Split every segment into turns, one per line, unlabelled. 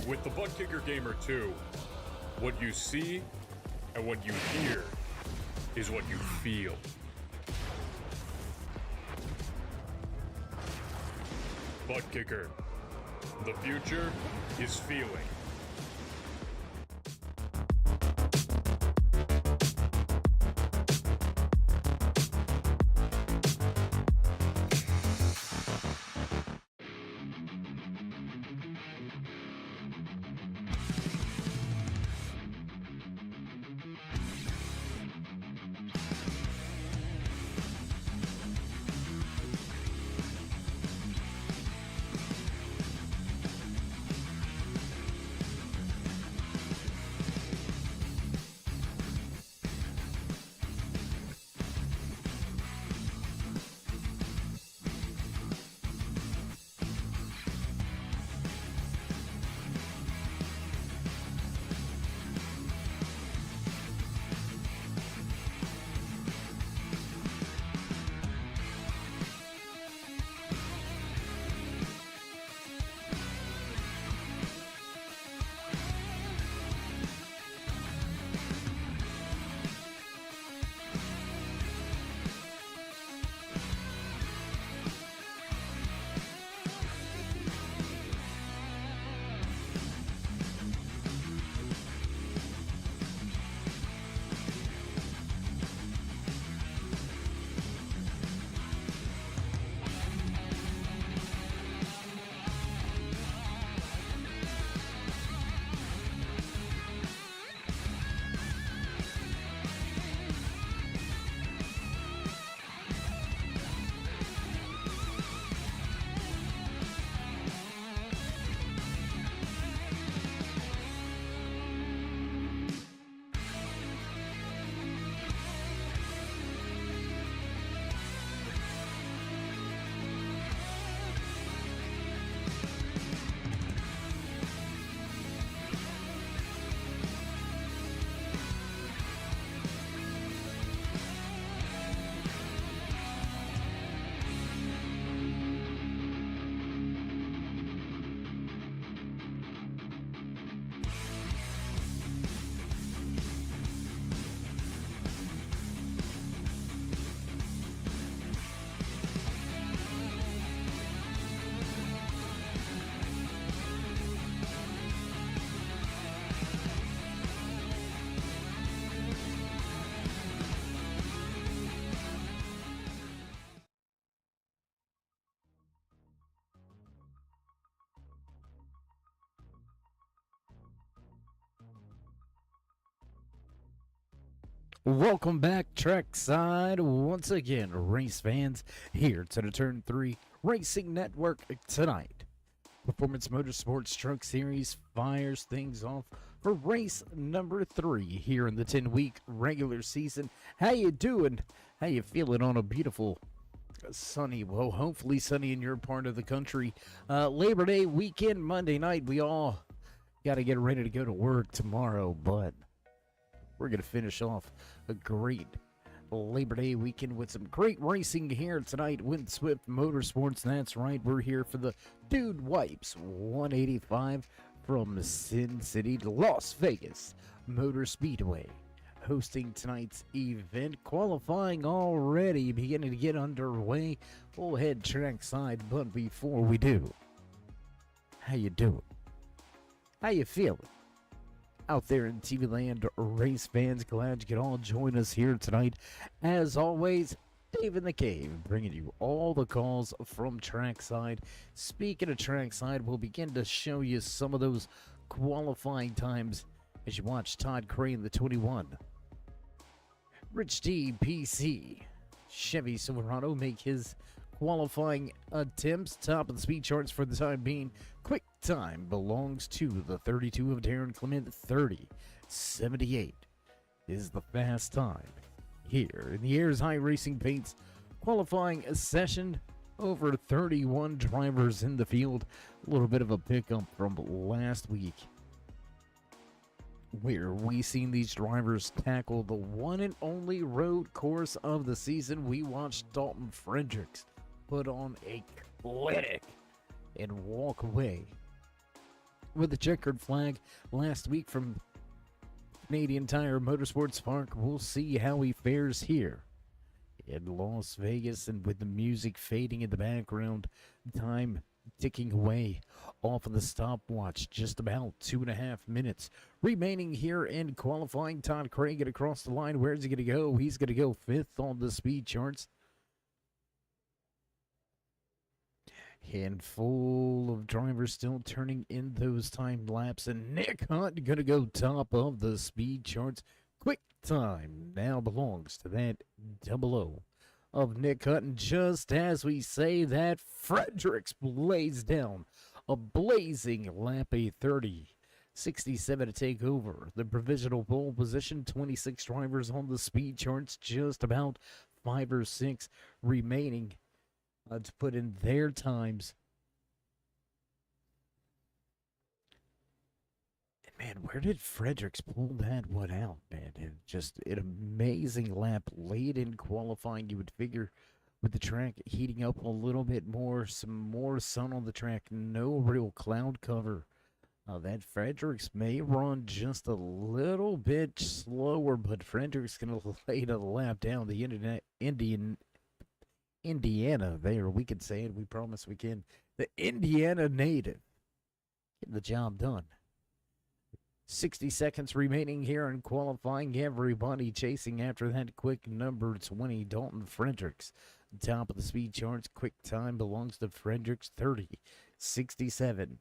With the Butt Kicker Gamer 2, what you see and what you hear is what you feel. Butt Kicker. The future is feeling.
Welcome back, trackside. Once again, race fans, here to the Turn 3 Racing Network tonight. Performance Motorsports Truck Series fires things off for race number 3 here in the 10-week regular season. How you doing? How you feeling on a beautiful, sunny, well, hopefully sunny in your part of the country? Labor Day weekend, Monday night. We all got to get ready to go to work tomorrow, but we're going to finish off a great Labor Day weekend with some great racing here tonight with Swift Motorsports. That's right, we're here for the Dude Wipes 185 from Sin City to Las Vegas Motor Speedway. Hosting tonight's event, qualifying already beginning to get underway. We'll head trackside, but before we do, how you doing? How you feeling? Out there in TV land, race fans, glad you could all join us here tonight. As always, Dave in the Cave, bringing you all the calls from trackside. Speaking of trackside, we'll begin to show you some of those qualifying times as you watch Todd Crane, the 21. Rich D, PC, Chevy Silverado make his qualifying attempts. Top of the speed charts for the time being. Quick time belongs to the 32 of Darren Clement. 30:78 is the fast time here in the Ayers High Racing Paints qualifying session. Over 31 drivers in the field. A little bit of a pickup from last week, where we seen these drivers tackle the one and only road course of the season. We watched Dalton Fredericks put on a clinic and walk away with the checkered flag last week from Canadian Tire Motorsports Park. We'll see how he fares here in Las Vegas, and with the music fading in the background, time ticking away off of the stopwatch. Just about 2.5 minutes remaining here in qualifying. Todd Craig get across the line. Where's he going to go? He's going to go 5th on the speed charts. Handful of drivers still turning in those time laps, and Nick Hunt going to go top of the speed charts. Quick time now belongs to that 00 of Nick Hunt. And just as we say that, Fredericks blazed down a blazing lap, a 30.67 to take over the provisional pole position. 26 drivers on the speed charts, just about 5 or 6 remaining to put in their times. And man, where did Fredericks pull that one out, man? Just an amazing lap late in qualifying. You would figure with the track heating up a little bit more, some more sun on the track, no real cloud cover, that Fredericks may run just a little bit slower, but Fredericks going to lay the lap down. The Indiana there, we can say it, we promise we can. The Indiana native getting the job done. 60 seconds remaining here in qualifying. Everybody chasing after that quick number 20, Dalton Fredericks. Top of the speed charts. Quick time belongs to Fredericks, 30.67.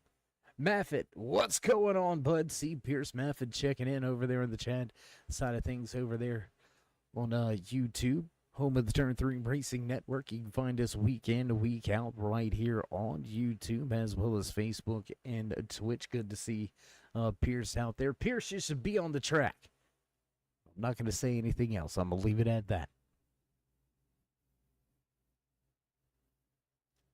Maffett, what's going on, bud? See Pierce Maffett checking in over there in the chat side of things over there on YouTube. Home of the Turn 3 Racing Network. You can find us week in, week out right here on YouTube, as well as Facebook and Twitch. Good to see Pierce out there. Pierce, you should be on the track. I'm not going to say anything else. I'm going to leave it at that.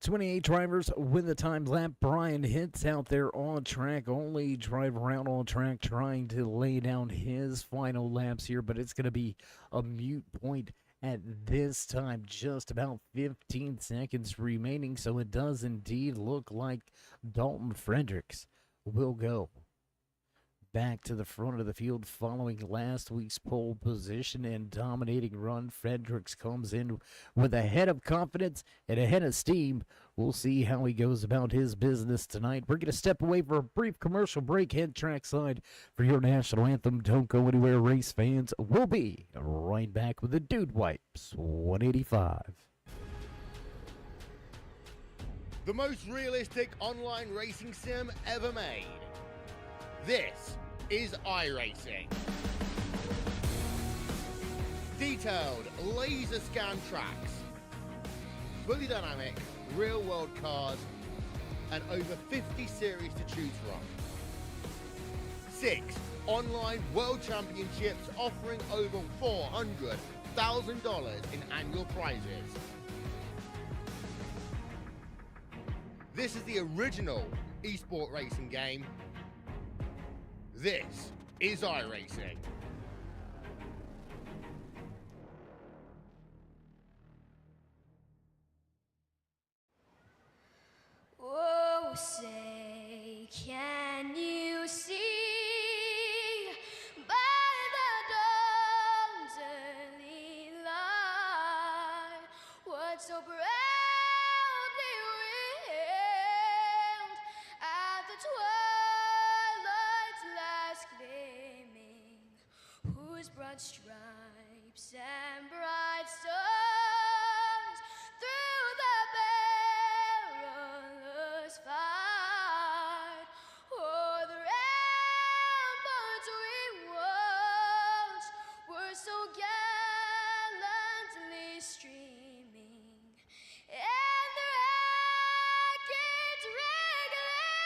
28 drivers win the time lap. Brian Hitz out there on track. Only driver out on track trying to lay down his final laps here, but it's going to be a mute point at this time. Just about 15 seconds remaining, so it does indeed look like Dalton Fredericks will go back to the front of the field following last week's pole position and dominating run. Fredericks comes in with a head of confidence and a head of steam. We'll see how he goes about his business tonight. We're going to step away for a brief commercial break. Head trackside for your national anthem. Don't go anywhere, race fans. We'll be right back with the Dude Wipes 185.
The most realistic online racing sim ever made. This is iRacing. Detailed laser scan tracks, fully dynamic real world cars, and over 50 series to choose from. 6 online world championships offering over $400,000 in annual prizes. This is the original esport racing game. This is iRacing.
Oh, say, can you see by the dawn's early light what so proudly wailed at the twilight's last gleaming, whose broad stripes and bright stars through the perilous fight o'er the ramparts we watched were so gallantly streaming, and the rackets regular,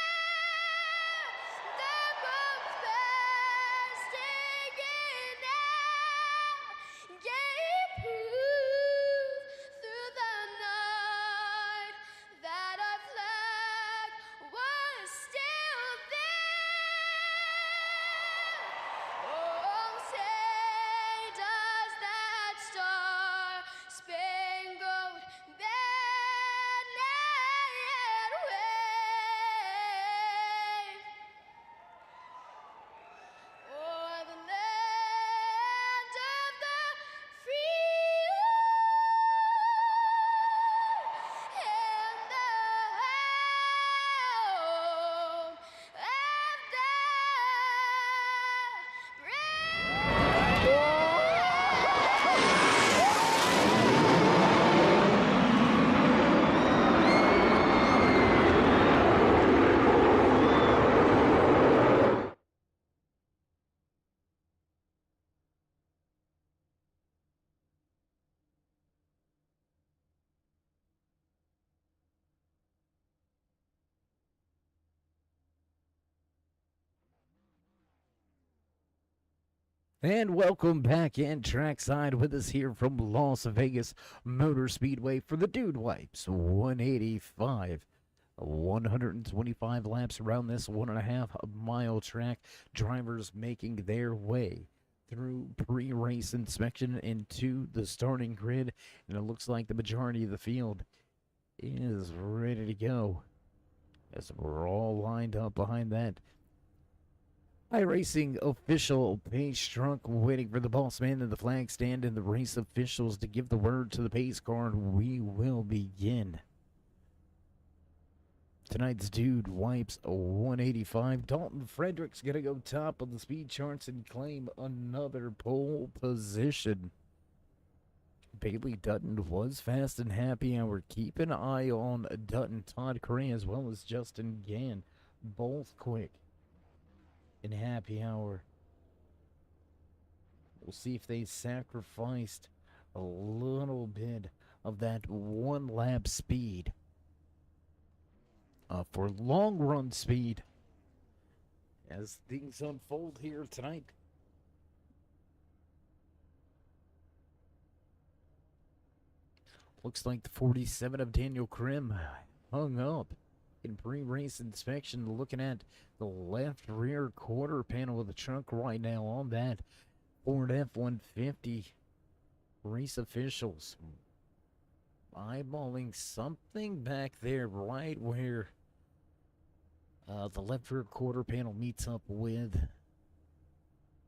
the bombs bursting in air, gave
And welcome back in trackside with us here from Las Vegas Motor Speedway for the Dude Wipes 185. 125 laps around this 1.5 mile track. Drivers making their way through pre-race inspection into the starting grid. And it looks like the majority of the field is ready to go, as we're all lined up behind that iRacing official pace truck, waiting for the boss man in the flag stand and the race officials to give the word to the pace car, and we will begin. Tonight's Dude Wipes 185. Dalton Frederick's going to go top of the speed charts and claim another pole position. Bailey Dutton was fast and happy hour. Keep an eye on Dutton, Todd Cray, as well as Justin Gann. Both quick in happy hour. We'll see if they sacrificed a little bit of that one lap speed for long run speed as things unfold here tonight. Looks like the 47 of Daniel Krim hung up in pre-race inspection, looking at the left rear quarter panel of the truck right now on that Ford F-150. Race officials eyeballing something back there right where the left rear quarter panel meets up with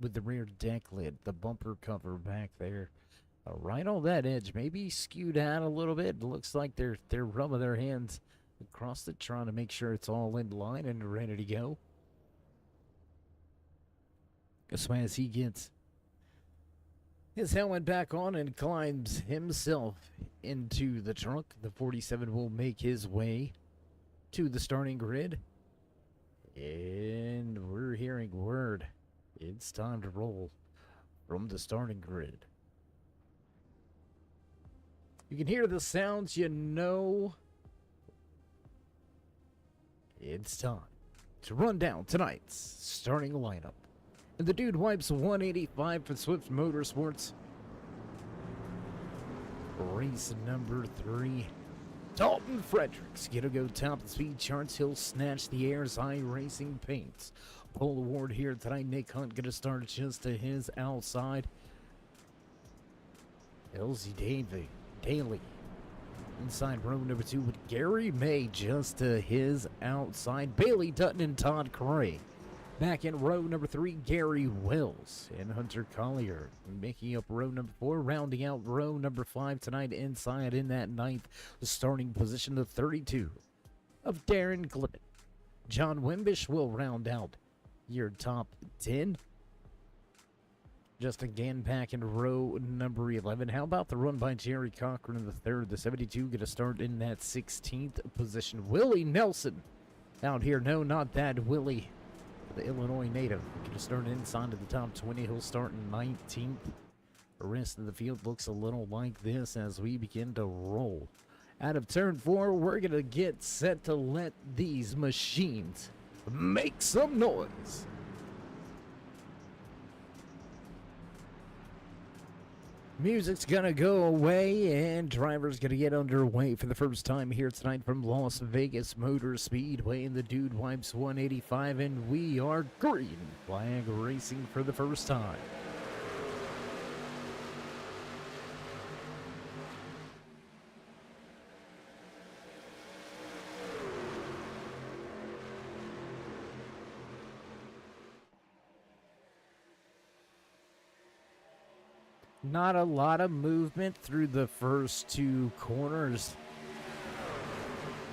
the rear deck lid, the bumper cover back there. Right on that edge, maybe skewed out a little bit. Looks like they're rubbing their hands across it, trying to make sure it's all in line and ready to go. So as he gets his helmet back on and climbs himself into the truck, the 47 will make his way to the starting grid. And we're hearing word. It's time to roll from the starting grid. You can hear the sounds, you know it's time to run down tonight's starting lineup. And the Dude Wipes 185 for Swift Motorsports. Race number 3. Dalton Fredericks gonna go top of the speed charts. He'll snatch the air's iRacing paints. Pole award here tonight. Nick Hunt gonna start just to his outside. Elsie Daly inside row number 2 with Gary May just to his outside. Bailey Dutton and Todd Cray. Back in row number 3, Gary Wells and Hunter Collier making up row number 4, rounding out row number 5 tonight inside in that 9th starting position, the 32 of Darren Glidden. John Wimbish will round out your top 10. Justin Gann back in row number 11. How about the run by Jerry Cochran in the 3rd? The 72 going to start in that 16th position. Willie Nelson out here. No, not that Willie, the Illinois native. Going to start inside of the top 20. He'll start in 19th. The rest of the field looks a little like this as we begin to roll. Out of turn 4, we're going to get set to let these machines make some noise. Music's gonna go away and drivers gonna get underway for the first time here tonight from Las Vegas Motor Speedway in the Dude Wipes 185, and we are green flag racing for the first time. Not a lot of movement through the first 2 corners.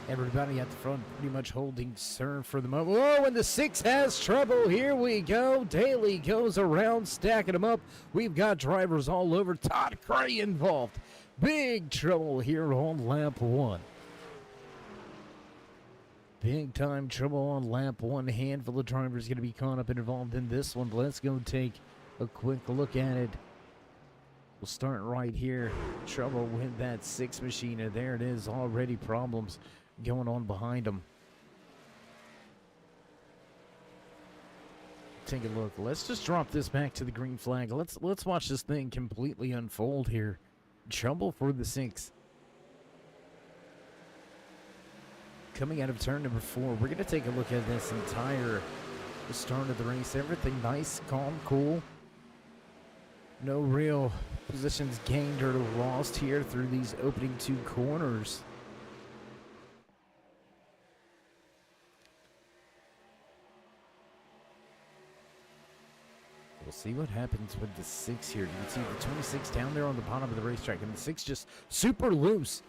Everybody at the front pretty much holding serve for the moment. Oh, and the 6 has trouble. Here we go. Daly goes around, stacking them up. We've got drivers all over. Todd Cray involved. Big trouble here on lap 1. Big time trouble on lap 1. A handful of drivers going to be caught up and involved in this one. Let's go take a quick look at it. We'll start right here. Trouble with that 6 machine, and there it is. Already problems going on behind them. take a look. Let's just drop this back to the green flag. Let's watch this thing completely unfold here. Trouble for the 6. Coming out of turn number 4, we're going to take a look at this entire start of the race. Everything nice, calm, cool. No real positions gained or lost here through these opening 2 corners. We'll see what happens with the 6 here. You can see the 26 down there on the bottom of the racetrack, and the 6 just super loose.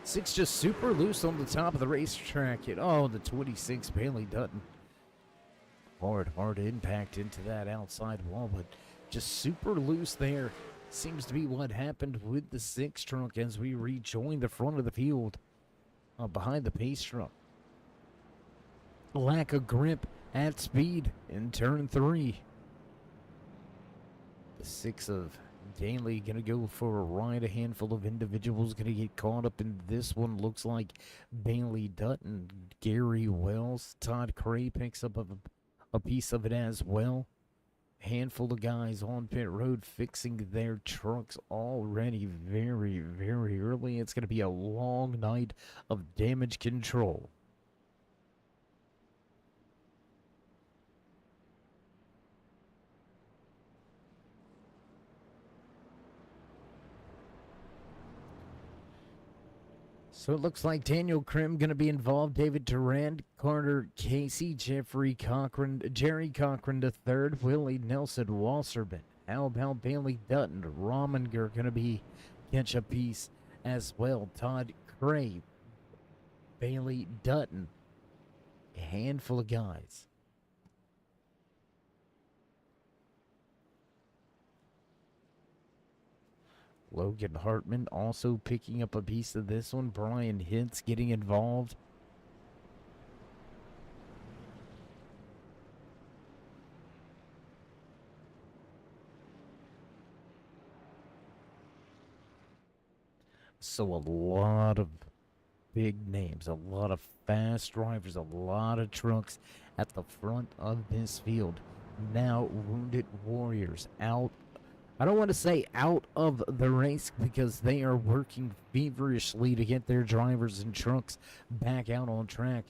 6 just super loose on the top of the racetrack. And oh, the 26 Bailey Dutton. Hard impact into that outside wall, but just super loose there. Seems to be what happened with the 6 truck as we rejoin the front of the field behind the pace truck. Lack of grip at speed in turn 3. The 6 of Daly going to go for a ride. A handful of individuals going to get caught up in this one. Looks like Bailey Dutton, Gary Wells, Todd Cray picks up a piece of it as well. Handful of guys on pit road fixing their trucks already very, very early. It's going to be a long night of damage control. So it looks like Daniel Krim going to be involved, David Durand, Carter Casey, Jeffrey Cochran, Jerry Cochran III, Willie Nelson Wasserman. How about Bailey Dutton? Rominger going to be catch a piece as well. Todd Cray, Bailey Dutton. A handful of guys. Logan Hartman also picking up a piece of this one. Brian Hintz getting involved. So a lot of big names, a lot of fast drivers, a lot of trucks at the front of this field. Now Wounded Warriors out. I don't want to say out of the race because they are working feverishly to get their drivers and trucks back out on track.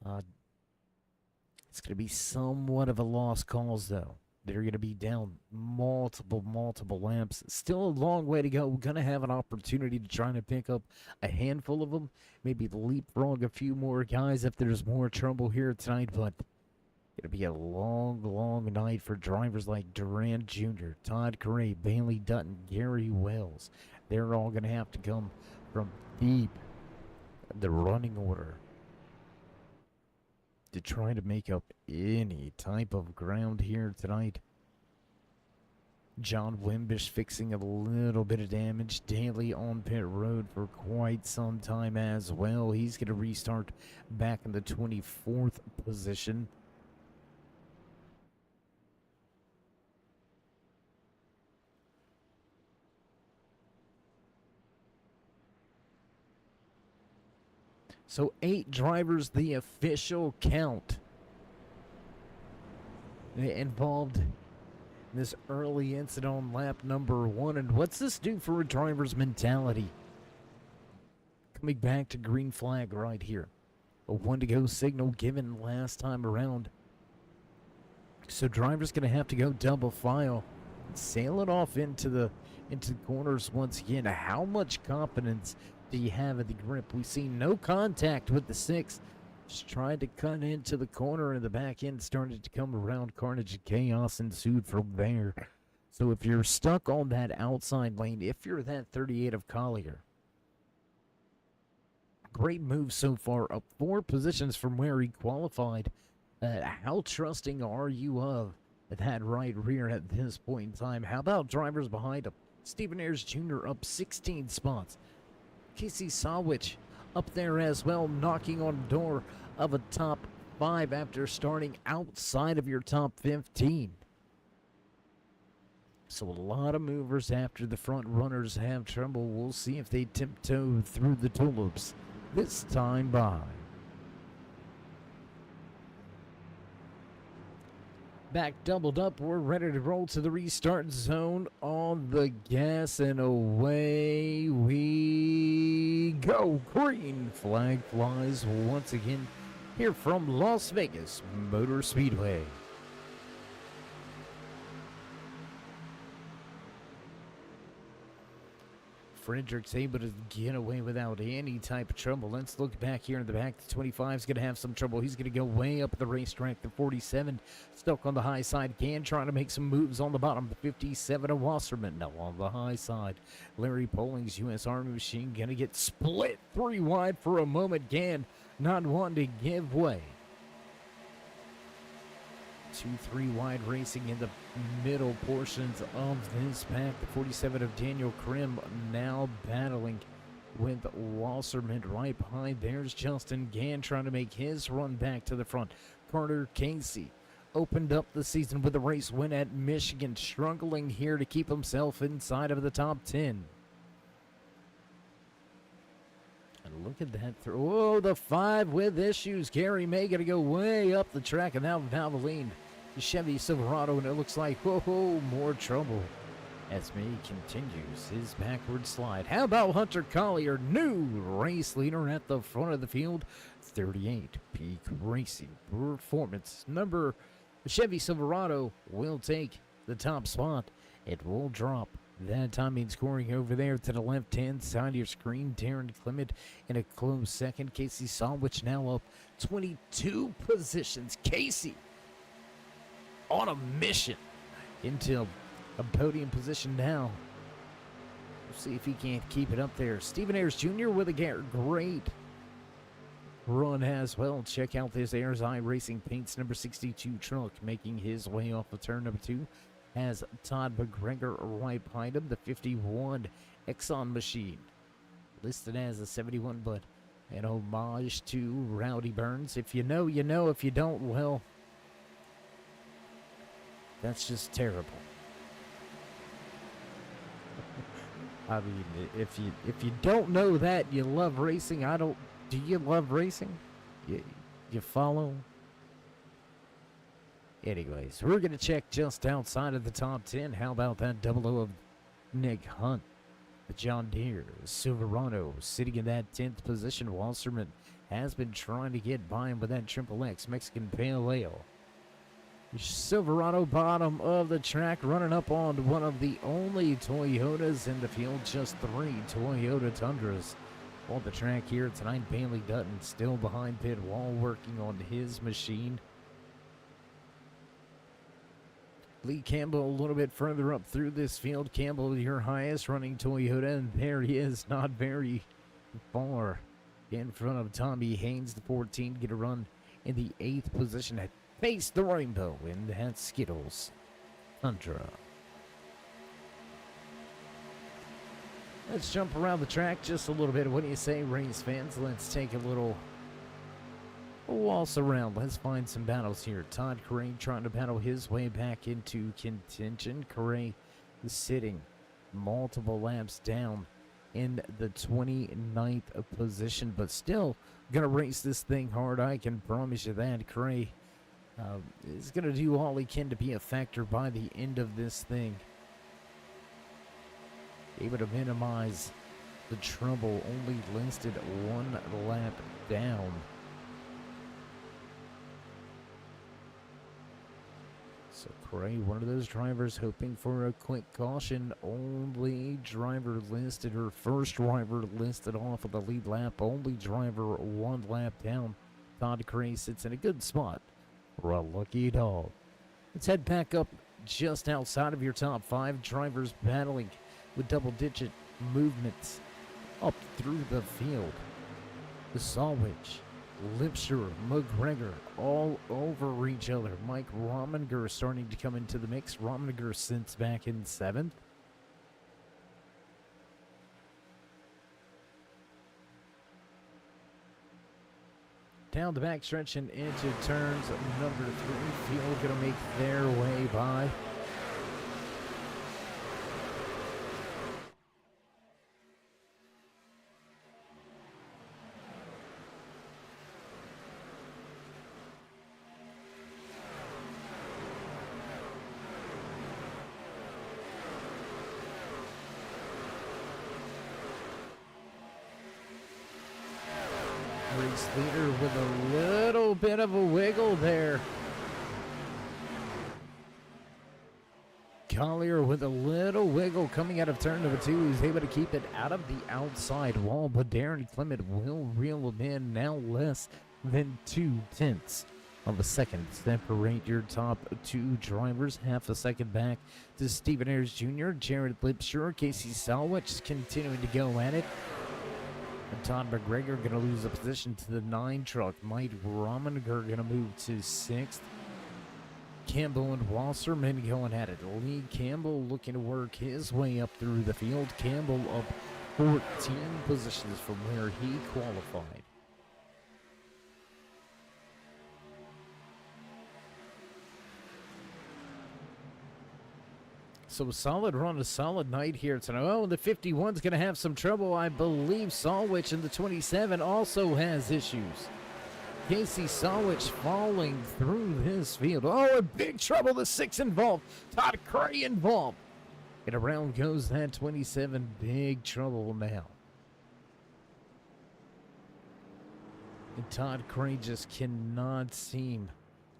It's going to be somewhat of a lost cause, though. They're going to be down multiple laps. Still a long way to go. We're going to have an opportunity to try to pick up a handful of them. Maybe leapfrog a few more guys if there's more trouble here tonight, but it'll be a long night for drivers like Durant Jr., Todd Cray, Bailey Dutton, Gary Wells. They're all going to have to come from deep the running order to try to make up any type of ground here tonight. John Wimbish fixing a little bit of damage. Daly on pit road for quite some time as well. He's going to restart back in the 24th position. So 8 drivers, the official count, involved in this early incident on lap number 1. And what's this do for a driver's mentality? Coming back to green flag right here. A 1 to go signal given last time around. So drivers going to have to go double file, sail it off into the corners once again. How much confidence do you have at the grip? We see no contact with the 6. Just tried to cut into the corner, and the back end started to come around. Carnage and chaos ensued from there. So if you're stuck on that outside lane, if you're that 38 of Collier, great move so far. Up 4 positions from where he qualified. How trusting are you of that right rear at this point in time? How about drivers behind him? Stephen Ayers Jr. up 16 spots. Casey Sawich up there as well, knocking on the door of a top 5 after starting outside of your top 15. So a lot of movers after the front runners have trouble. We'll see if they tiptoe through the tulips this time by. Back doubled up, we're ready to roll to the restart zone on the gas, and away we go. Green flag flies once again here from Las Vegas Motor Speedway. Frederick's able to get away without any type of trouble. Let's look back here in the back. The 25 is going to have some trouble. He's going to go way up the racetrack. The 47 stuck on the high side again, trying to make some moves on the bottom. The 57 of Wasserman now on the high side. Larry Polling's U.S. Army machine going to get split 3 wide for a moment. Gann not wanting to give way. 2-3 wide racing in the middle portions of this pack. The 47 of Daniel Krim now battling with Wasserman right behind. There's Justin Gann trying to make his run back to the front. Carter Casey opened up the season with a race win at Michigan, struggling here to keep himself inside of the top 10. And look at that throw. Oh, the 5 with issues. Gary May going to go way up the track, and now Valvoline, the Chevy Silverado, and it looks like, whoa, more trouble as May continues his backward slide. How about Hunter Collier, new race leader at the front of the field? 38 Peak Racing Performance. The Chevy Silverado will take the top spot. It will drop that timing scoring over there to the left-hand side of your screen. Darren Clement in a close second. Casey Sawich now up 22 positions. Casey on a mission into a podium position now. We'll see if he can't keep it up there. Stephen Ayers Jr. with a great run as well. Check out this Ayers Eye Racing Paints number 62 truck making his way off of turn number 2. Has Todd McGregor right behind him. The 51 Exxon machine listed as a 71, but an homage to Rowdy Burns. If you know, you know. If you don't, well, that's just terrible. I mean, if you don't know that, you love racing. Do you love racing? You follow? Anyways, we're going to check just outside of the top 10. How about that double O of Nick Hunt? The John Deere Silverado sitting in that 10th position. Wasserman has been trying to get by him with that Triple X Mexican Pale Ale. Silverado bottom of the track, running up on one of the only Toyotas in the field. Just 3 Toyota Tundras on the track here tonight. Bailey Dutton still behind pit wall working on his machine. Lee Campbell a little bit further up through this field. Campbell, your highest running Toyota, and there he is, not very far in front of Tommy Haynes. The 14 get a run in the 8th position at Face the Rainbow in that Skittles Tundra. Let's jump around the track just a little bit. What do you say, race fans? Let's take a little waltz around. Let's find some battles here. Todd Correa trying to battle his way back into contention. Correa is sitting multiple laps down in the 29th position, but still going to race this thing hard. I can promise you that. Correa is going to do all he can to be a factor by the end of this thing. Able to minimize the trouble, only listed 1 lap down. So Correa, one of those drivers hoping for a quick caution. Only driver listed, or first driver listed off of the lead lap. Only driver 1 lap down. Todd Correa sits in a good spot for a lucky dog. Let's head back up just outside of your top 5. Drivers battling with double-digit movements up through the field. The Sawich, Lipscher, McGregor, all over each other. Mike Rominger starting to come into the mix. Rominger sits back in 7th. Down the backstretch and into turns number 3. Field going to make their way by. race leader with a little bit of a wiggle there. Collier with a little wiggle coming out of turn number 2. He's able to keep it out of the outside wall, but Darren Clement will reel him in, now less than 2/10 of a second. Separate your top 2 drivers, half a second back to Stephen Ayers Jr., Jared Lipshaw, Casey Salwich continuing to go at it. And Todd McGregor going to lose a position to the 9 truck. Mike Rominger going to move to 6th. Campbell and Wasserman going at it. Lee Campbell looking to work his way up through the field. Campbell up 14 positions from where he qualified. So a solid run, a solid night here tonight. Oh, the 51's going to have some trouble. I believe Salwich in the 27 also has issues. Casey Salwich falling through his field. Oh, in big trouble. The 6 involved. Todd Cray involved. And around goes that 27. Big trouble now. And Todd Cray just cannot seem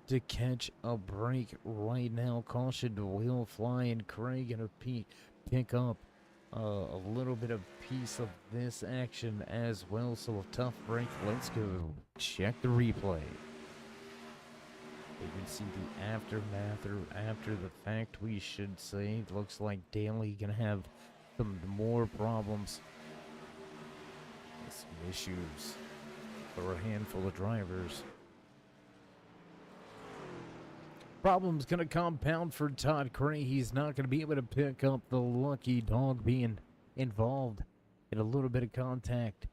to catch a break right now. Caution will fly, and Cray gonna pick up a little bit of piece of this action as well. So a tough break. Let's go check the replay. You can see the aftermath, or after the fact, we should say. It looks like Daly gonna have some more problems, some issues for a handful of drivers. Problem's going to compound for Todd Cray. He's not going to be able to pick up the lucky dog being involved in a little bit of contact.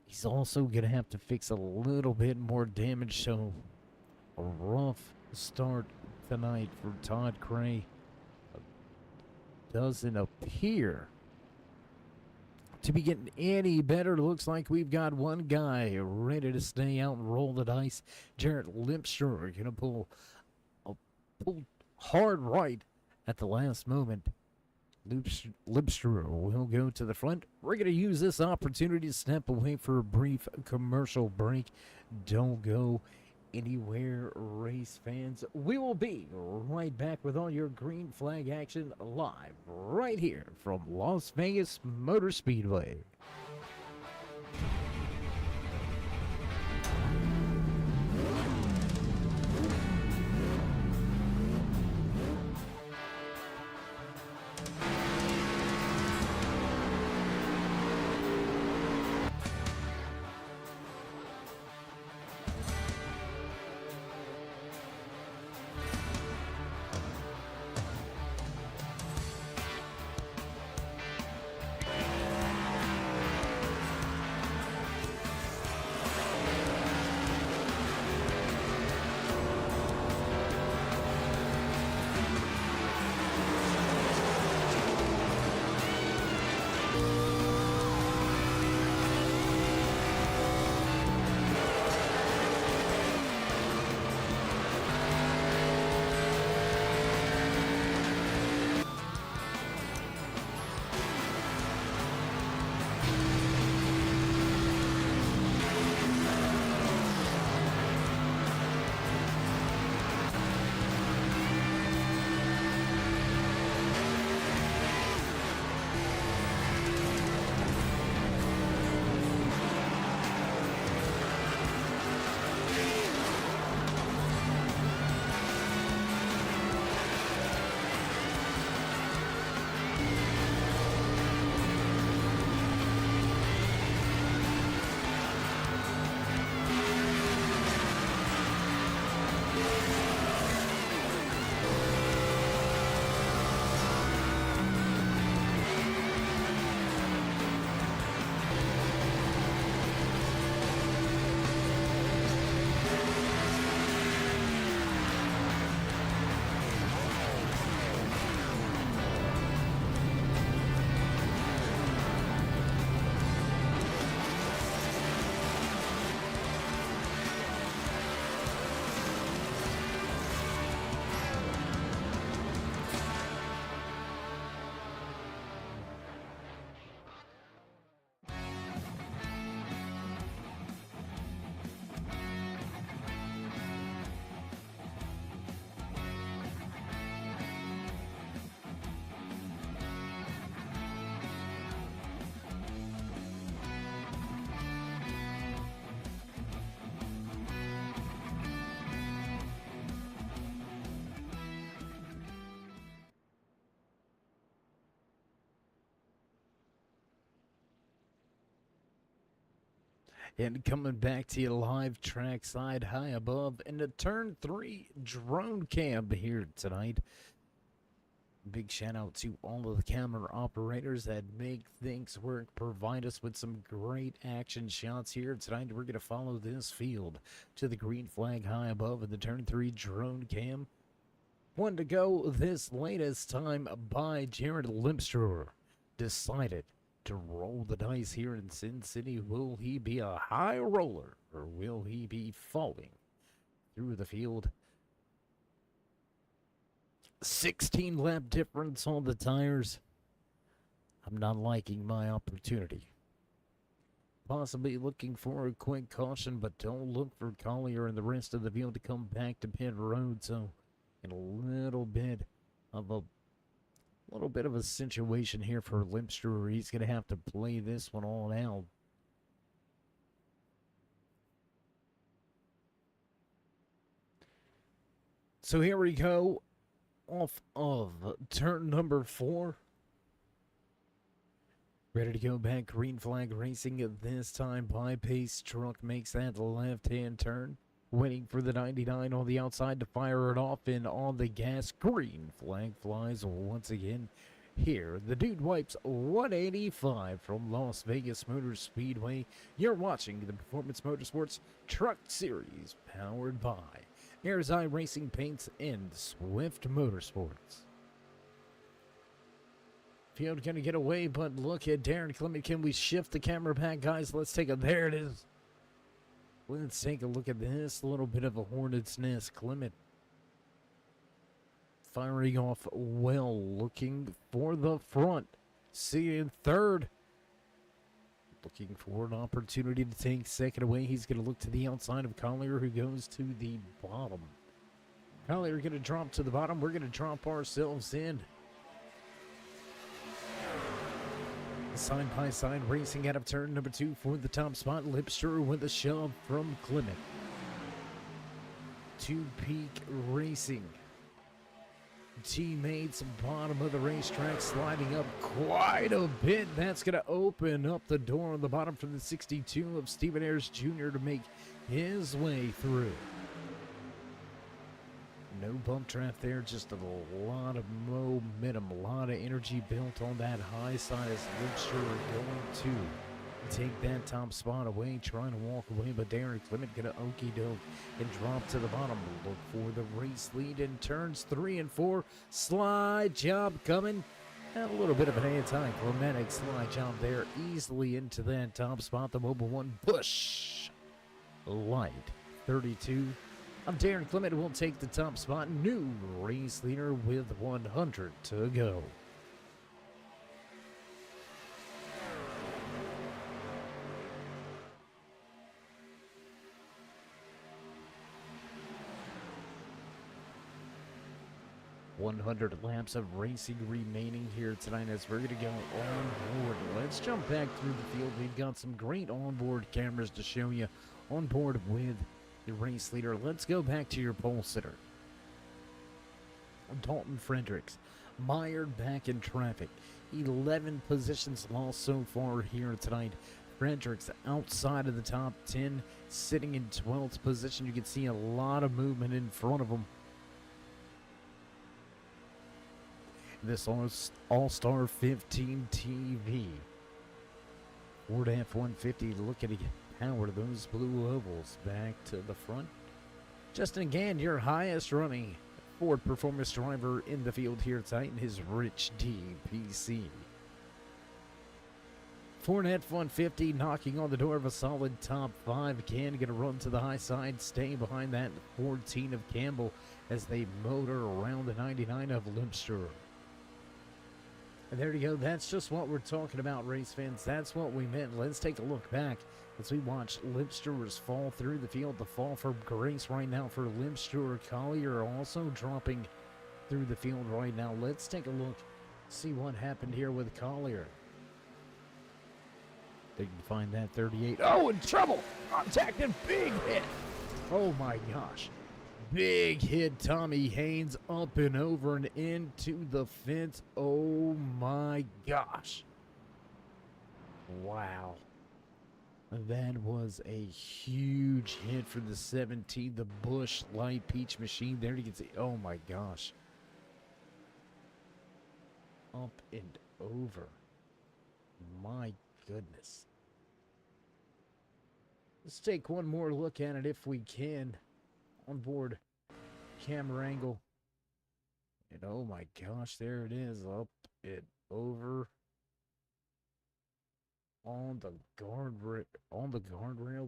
He's also going to have to fix a little bit more damage, so a rough start tonight for Todd Cray. Doesn't appear to be getting any better. Looks like we've got one guy ready to stay out and roll the dice. Jarrett Lipshaw going to pull hard right at the last moment. Lipshaw will go to the front. We're going to use this opportunity to step away for a brief commercial break. Don't go anywhere, race fans. We will be right back with all your green flag action live right here from Las Vegas Motor Speedway. And coming back to you live trackside high above in the turn 3 drone cam here tonight. Big shout out to all of the camera operators that make things work, provide us with some great action shots here tonight. We're going to follow this field to the green flag high above in the turn 3 drone cam. One to go this latest time by Jared Limster. Decided to roll the dice here in Sin City. Will he be a high roller or will he be falling through the field? 16 lap difference on the tires. I'm not liking my opportunity. Possibly looking for a quick caution, but don't look for Collier and the rest of the field to come back to pit road. So, in a little bit of a situation here for Limster. He's going to have to play this one all out. So here we go. Off of turn number 4. Ready to go back. Green flag racing at this time. By pace truck makes that left-hand turn. Waiting for the 99 on the outside to fire it off, and on the gas. Green flag flies once again. Here, the dude wipes 185 from Las Vegas Motor Speedway. You're watching the Performance Motorsports Truck Series, powered by Airzone Racing Paints and Swift Motorsports. Field gonna get away, but look at Darren Clement. Can we shift the camera back, guys? Let's take a, there it is. Let's take a look at this. A little bit of a hornet's nest. Clement firing off well, looking for the front. See in third. Looking for an opportunity to take second away. He's going to look to the outside of Collier, who goes to the bottom. Collier going to drop to the bottom. We're going to drop ourselves in. Side by side racing out of turn number 2 for the top spot. Lipster with a shove from Clement. Two Peak Racing. Teammates bottom of the racetrack, sliding up quite a bit. That's going to open up the door on the bottom for the 62 of Stephen Ayers Jr. to make his way through. No bump trap there, just a lot of momentum, a lot of energy built on that high side as Lipster going to take that top spot away, trying to walk away, but Darren Clement gonna okey doke and drop to the bottom. Look for the race lead in turns 3 and 4. Slide job coming. And a little bit of an anti-climatic slide job there, easily into that top spot. The Mobile One Bush Light 32 of Darren Clement will take the top spot. New race leader with 100 to go. .100 laps of racing remaining here tonight as we're going to go on board. Let's jump back through the field. We've got some great onboard cameras to show you on board with the race leader. Let's go back to your pole sitter. Dalton Fredericks mired back in traffic. 11 positions lost so far here tonight. Fredericks outside of the top 10, sitting in 12th position. You can see a lot of movement in front of him. This All-Star 15 TV Ford F-150 looking to power those blue ovals back to the front. Justin Gann, your highest running Ford performance driver in the field here tonight in his Rich DPC. Ford F-150 knocking on the door of a solid top 5. Gann going to run to the high side, stay behind that 14 of Campbell as they motor around the 99 of Limster. And there you go. That's just what we're talking about, race fans. That's what we meant. Let's take a look back as we watch Limster's fall through the field. The fall for grace right now for Limster. Collier also dropping through the field right now. Let's take a look, see what happened here with Collier. They can find that 38. Oh, in trouble! Contact and big hit! Oh my gosh. Big hit, Tommy Haynes, up and over and into the fence. Oh my gosh. Wow. That was a huge hit for the 17, the Busch Light Peach machine. There you can see, oh my gosh. Up and over. My goodness. Let's take one more look at it if we can. On board camera angle. And oh my gosh, there it is. Up and over. On the guardrail,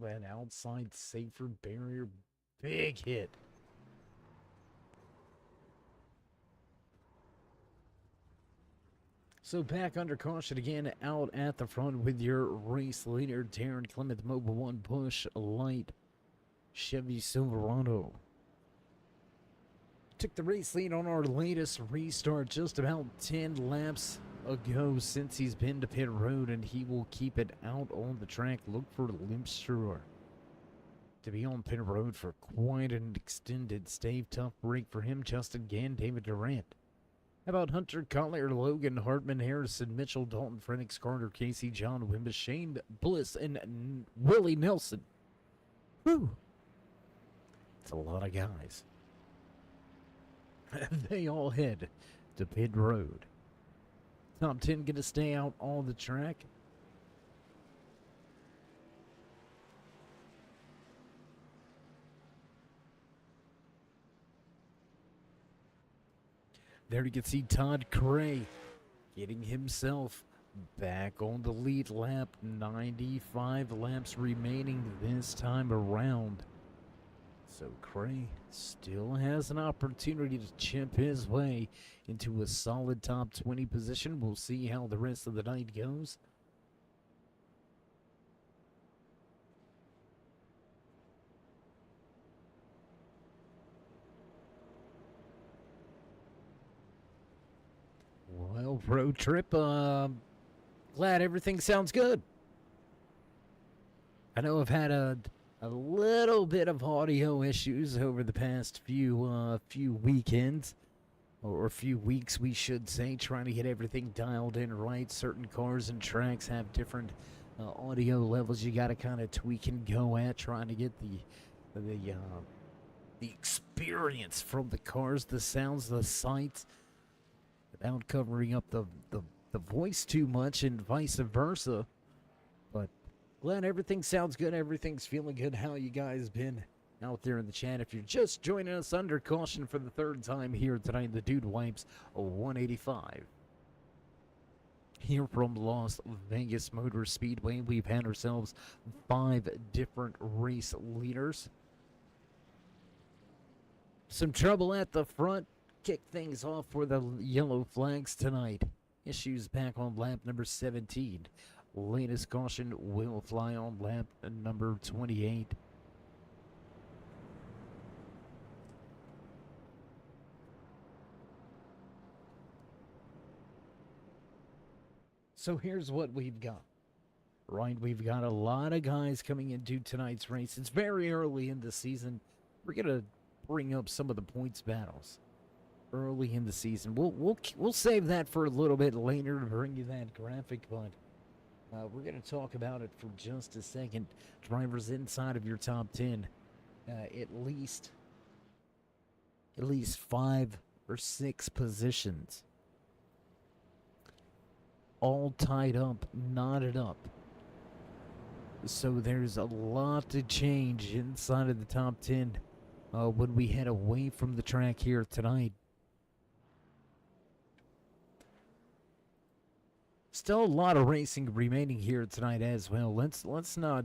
that outside safer barrier. Big hit. So back under caution again, out at the front with your race leader, Darren Clement, Mobile One Busch Light Chevy Silverado. Took the race lead on our latest restart just about 10 laps ago since he's been to pit road, and he will keep it out on the track. Look for Limpstrower to be on pit road for quite an extended stay. Tough break for him. Justin Gann, David Durant. How about Hunter Collier, Logan Hartman, Harrison Mitchell, Dalton Frenix, Carter Casey, John Wimber, Shane Bliss, and Willie Nelson. Whew. It's a lot of guys. They all head to pit road. Top 10 going to stay out on the track. There you can see Todd Cray getting himself back on the lead lap. 95 laps remaining this time around. So Cray still has an opportunity to chip his way into a solid top 20 position. We'll see how the rest of the night goes. Well, road trip, glad everything sounds good. I know I've had a little bit of audio issues over the past few weekends, or a few weeks, we should say, trying to get everything dialed in right. Certain cars and tracks have different audio levels you got to kind of tweak and go at, trying to get the experience from the cars, the sounds, the sights, without covering up the voice too much, and vice versa. But glad everything sounds good, everything's feeling good. How you guys been out there in the chat? If you're just joining us, under caution for the third time here tonight, the Dude Wipes 185. Here from Las Vegas Motor Speedway, we've had ourselves 5 different race leaders. Some trouble at the front. Kick things off for the yellow flags tonight. Issues back on lap number 17. Latest caution will fly on lap number 28. So here's what we've got. Right, we've got a lot of guys coming into tonight's race. It's very early in the season. We're gonna bring up some of the points battles early in the season. We'll save that for a little bit later to bring you that graphic, but we're going to talk about it for just a second. Drivers inside of your top 10, at least 5 or 6 positions, all tied up, knotted up. So there's a lot to change inside of the top 10 when we head away from the track here tonight. Still a lot of racing remaining here tonight as well. Let's not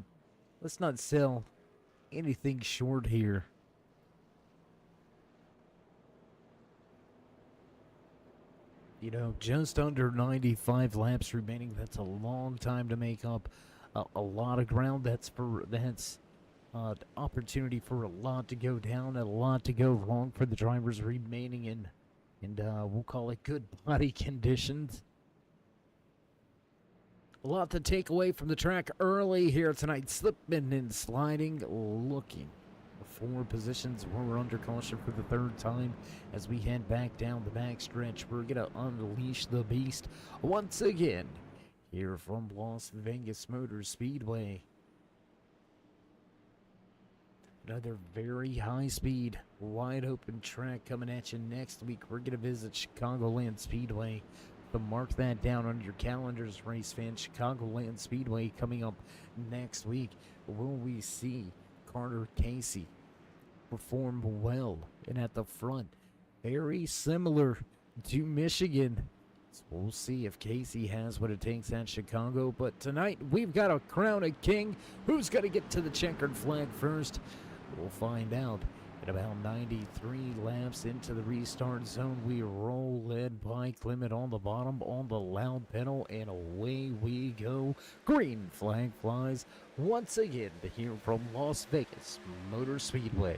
sell anything short here. You know, just under 95 laps remaining. That's a long time to make up a lot of ground. That's opportunity for a lot to go down and a lot to go wrong for the drivers remaining in, and we'll call it good body conditions. A lot to take away from the track early here tonight. Slipping and sliding, looking for positions. We're under caution for the third time as we head back down the backstretch. We're going to unleash the beast once again here from Las Vegas Motor Speedway. Another very high speed, wide open track coming at you next week. We're going to visit Chicagoland Speedway. So mark that down on your calendars, race fans. Chicagoland Speedway coming up next week. Will we see Carter Casey perform well and at the front? Very similar to Michigan. So we'll see if Casey has what it takes at Chicago. But tonight, we've got to crown a king. Who's going to get to the checkered flag first? We'll find out. At about 93 laps into the restart zone, we roll, led by Clement on the bottom, on the loud pedal, and away we go. Green flag flies once again here from Las Vegas Motor Speedway.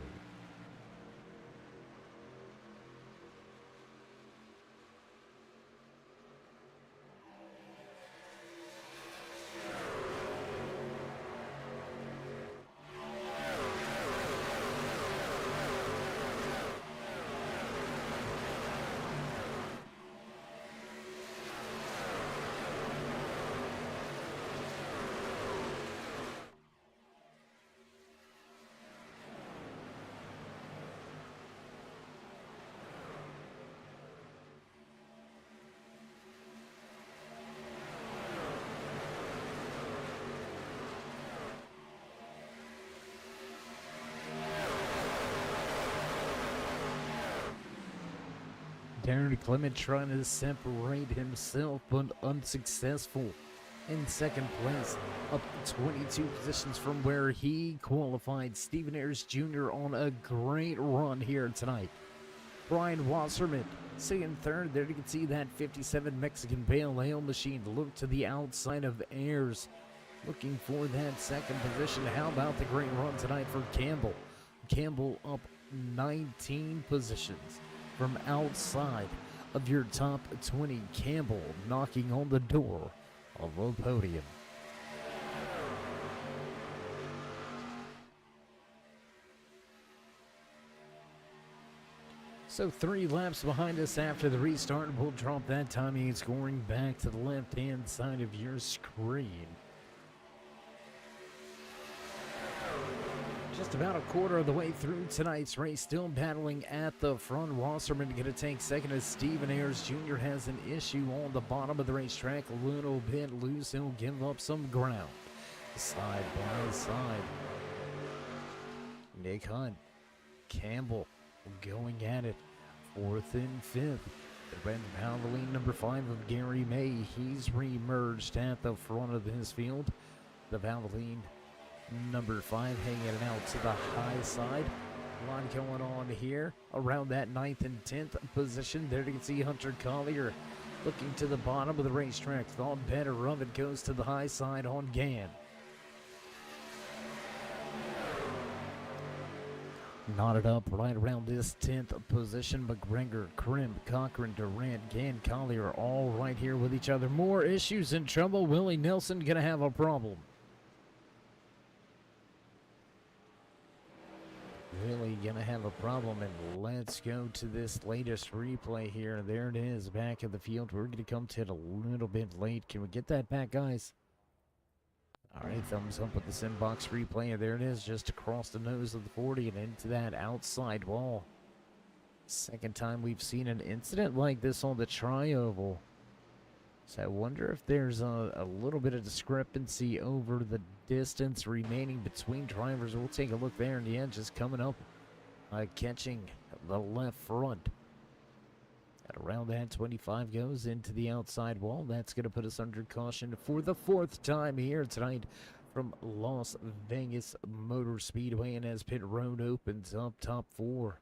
Darren Clement trying to separate himself, but unsuccessful. In second place, up 22 positions from where he qualified. Stephen Ayers Jr. on a great run here tonight. Brian Wasserman sitting third. There you can see that 57 Mexican Pale Ale machine. Look to the outside of Ayers, looking for that second position. How about the great run tonight for Campbell? Campbell up 19 positions from outside of your top 20. Campbell knocking on the door of the podium. So 3 laps behind us after the restart. We'll drop that timing and scoring back to the left-hand side of your screen. Just about a quarter of the way through tonight's race, still battling at the front. Wasserman going to take second as Stephen Ayers Jr. has an issue on the bottom of the racetrack. A little bit loose. He'll give up some ground. Side by side. Nick Hunt. Campbell going at it. 4th and 5th. The red Valvoline number 5 of Gary May. He's re-emerged at the front of his field. The Valvoline number 5 hanging it out to the high side. A lot going on here around that 9th and 10th position. There you can see Hunter Collier looking to the bottom of the racetrack. Thought better of it, goes to the high side on Gann. Knotted up right around this 10th position. McGregor, Krim, Cochran, Durant, Gann, Collier all right here with each other. More issues in trouble. Willie Nelson gonna have a problem. Really gonna have a problem, and let's go to this latest replay here. There it is, back of the field. We're gonna come to it a little bit late. Can we get that back, guys? All right, thumbs up with this inbox replay, and there it is, just across the nose of the 40 and into that outside wall. Second time we've seen an incident like this on the tri-oval. So I wonder if there's a little bit of discrepancy over the distance remaining between drivers. We'll take a look there in the end, just coming up, catching the left front. At around that 25 goes into the outside wall. That's going to put us under caution for the 4th time here tonight from Las Vegas Motor Speedway. And as pit road opens up, top 4,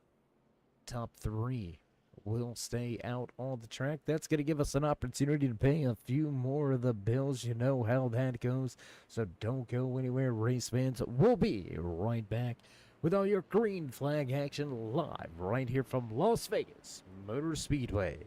top 3 will stay out on the track. That's going to give us an opportunity to pay a few more of the bills. You know how that goes. So don't go anywhere, race fans. We'll be right back with all your green flag action live right here from Las Vegas Motor Speedway.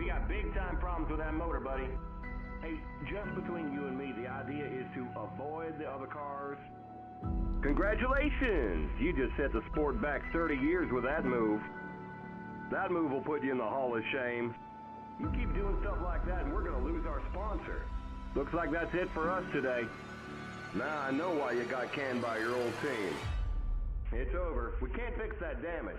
We got big-time problems with that motor, buddy. Hey, just between you and me, the idea is to avoid the other cars. Congratulations! You just set the sport back 30 years with that move. That move will put you in the Hall of Shame. You keep doing stuff like that and we're going to lose our sponsor. Looks like that's it for us today. Now I know why you got canned by your old team. It's over. We can't fix that damage.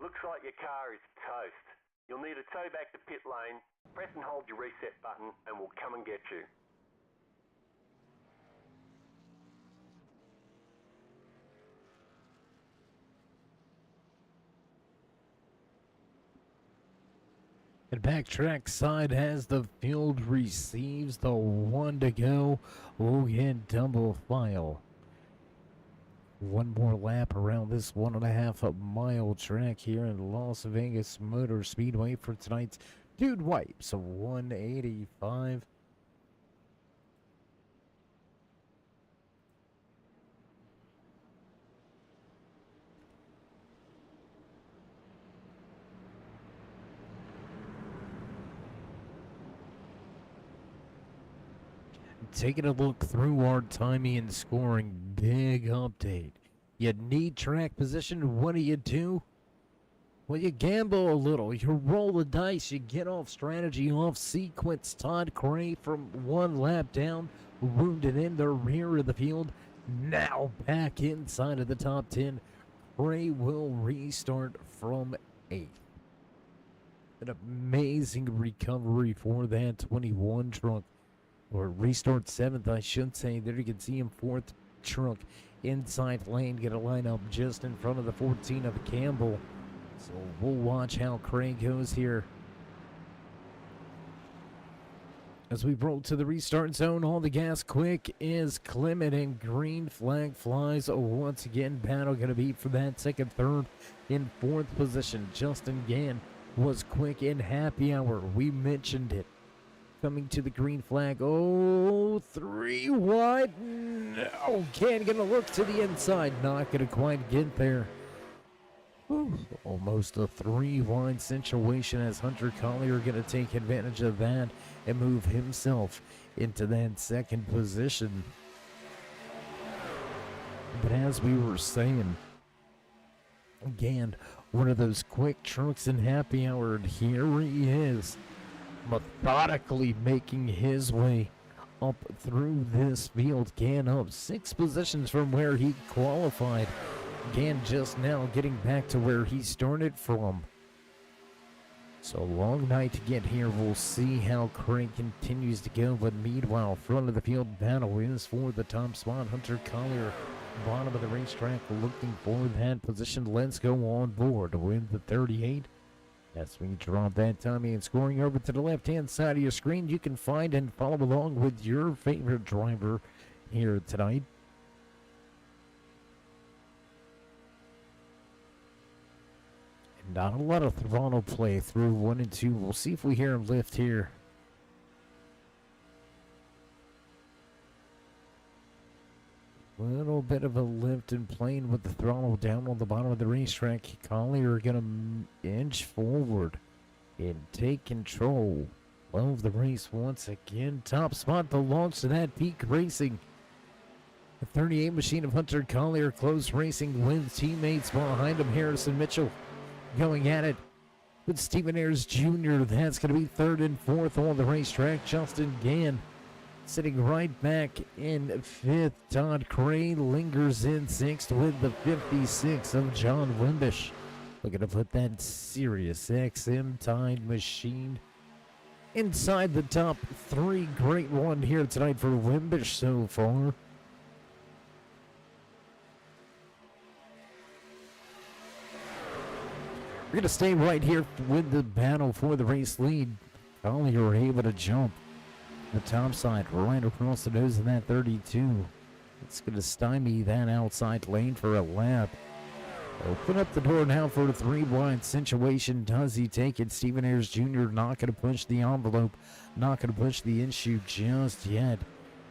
Looks like your car is toast. You'll need a tow back to pit lane. Press and hold your reset button and we'll come and get you.
And backtrack side as the field receives the one to go. We'll get double file. One more lap around this 1.5 mile track here in Las Vegas Motor Speedway for tonight's Dude Wipes 185. Taking a look through our timing and scoring, big update. You need track position, what do? Well, you gamble a little, you roll the dice, you get off strategy, off sequence. Todd Cray from one lap down, wounded in the rear of the field. Now back inside of the top 10. Cray will restart from 8th. An amazing recovery for that 21 truck. Or restart 7th, I should say. There you can see him 4th truck inside lane. Get a lineup just in front of the 14 of Campbell. So we'll watch how Craig goes here. As we roll to the restart zone, all the gas quick is Clement, and green flag flies once again. Battle going to be for that second, third, in 4th position. Justin Gann was quick in happy hour. We mentioned it. Coming to the green flag. Oh, 3 wide. No, Gann going to look to the inside. Not going to quite get there. Whew. Almost a 3 wide situation as Hunter Collier going to take advantage of that and move himself into that second position. But as we were saying, again, one of those quick trucks in happy hour, and here he is, methodically making his way up through this field. Gann up 6 positions from where he qualified. Gann just now getting back to where he started from. So long night to get here. We'll see how Craig continues to go. But meanwhile, front of the field battle is for the top spot. Hunter Collier, bottom of the racetrack, looking for that position. Let's go on board with the 38. As we drop that timing and scoring over to the left-hand side of your screen, you can find and follow along with your favorite driver here tonight. Not a lot of throttle play through 1 and 2. We'll see if we hear him lift here. Little bit of a lift and playing with the throttle down on the bottom of the racetrack. Collier going to inch forward and take control of the race once again. Top spot, the launch to that peak racing. The 38 machine of Hunter Collier, close racing with teammates behind him. Harrison Mitchell going at it with Stephen Ayers Jr. That's going to be 3rd and 4th on the racetrack. Justin Gann Sitting right back in fifth, Todd Cray lingers in sixth with the 56 of John Wimbish. Looking to put that Sirius XM Tide machine inside the top three. Great one here tonight for Wimbish so far. We're going to stay right here with the battle for the race lead. Collier able to jump the top side right across the nose of that 32. It's going to stymie that outside lane for a lap. Open up the door now for a 3-wide situation. Does he take it? Stephen Ayers Jr. not going to push the envelope. Not going to push the issue just yet.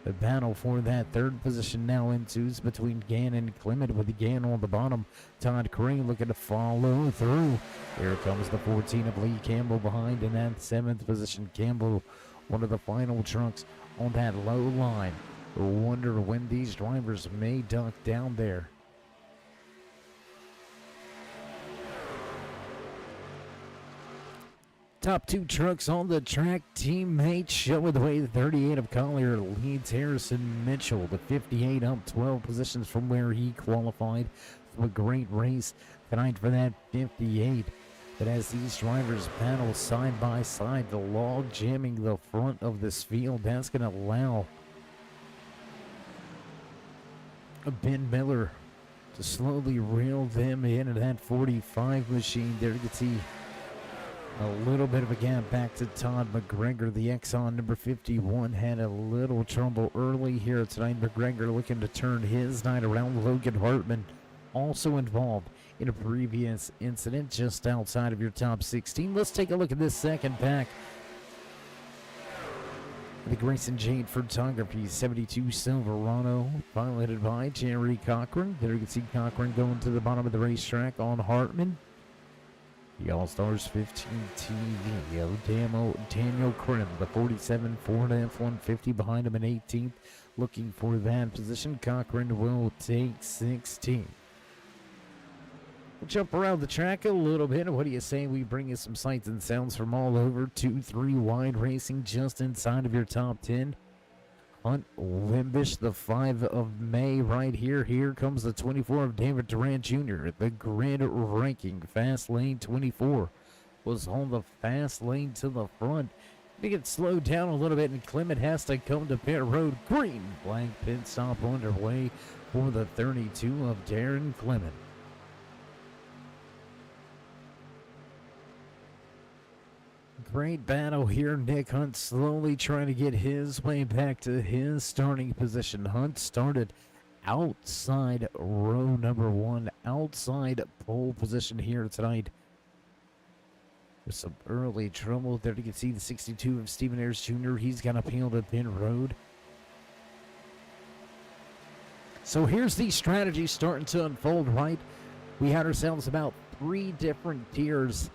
The battle for that third position now ensues between Gann and Clement, with Gann on the bottom. Todd Crane looking to follow through. Here comes the 14 of Lee Campbell behind in that seventh position. Campbell, one of the final trucks on that low line. Wonder when these drivers may duck down there. Top two trucks on the track, teammates showing the way. The 38 of Collier leads Harrison Mitchell. The 58 up 12 positions from where he qualified. A great race tonight for that 58. But as these drivers battle side by side, the log jamming the front of this field, that's going to allow Ben Miller to slowly reel them into that 45 machine. There you can see a little bit of a gap back to Todd McGregor. The Exxon number 51 had a little trouble early here tonight. McGregor looking to turn his night around. Logan Hartman also involved in a previous incident just outside of your top 16. Let's take a look at this second pack. The Grayson Jade Photography 72 Silverado, piloted by Jerry Cochran. There you can see Cochran going to the bottom of the racetrack on Hartman. The All-Stars 15 TV of Daniel Krim, the 47 Ford F-150 behind him in 18th. Looking for that position. Cochran will take 16. We'll jump around the track a little bit. What do you say we bring you some sights and sounds from all over? 2-3 wide racing just inside of your top 10. Hunt Wimbish, the 5 of May right here. Here comes the 24 of David Durant Jr. The grid ranking, fast lane 24, was on the fast lane to the front. They get slowed down a little bit, and Clement has to come to pit road. Green flag pit stop underway for the 32 of Darren Clement. Great battle here. Nick Hunt slowly trying to get his way back to his starting position. Hunt started outside row number 1, outside pole position here tonight. With some early trouble there. You can see the 62 of Stephen Ayers Jr. He's got to peel to pit road. So here's the strategy starting to unfold, right? We had ourselves about 3 different tiers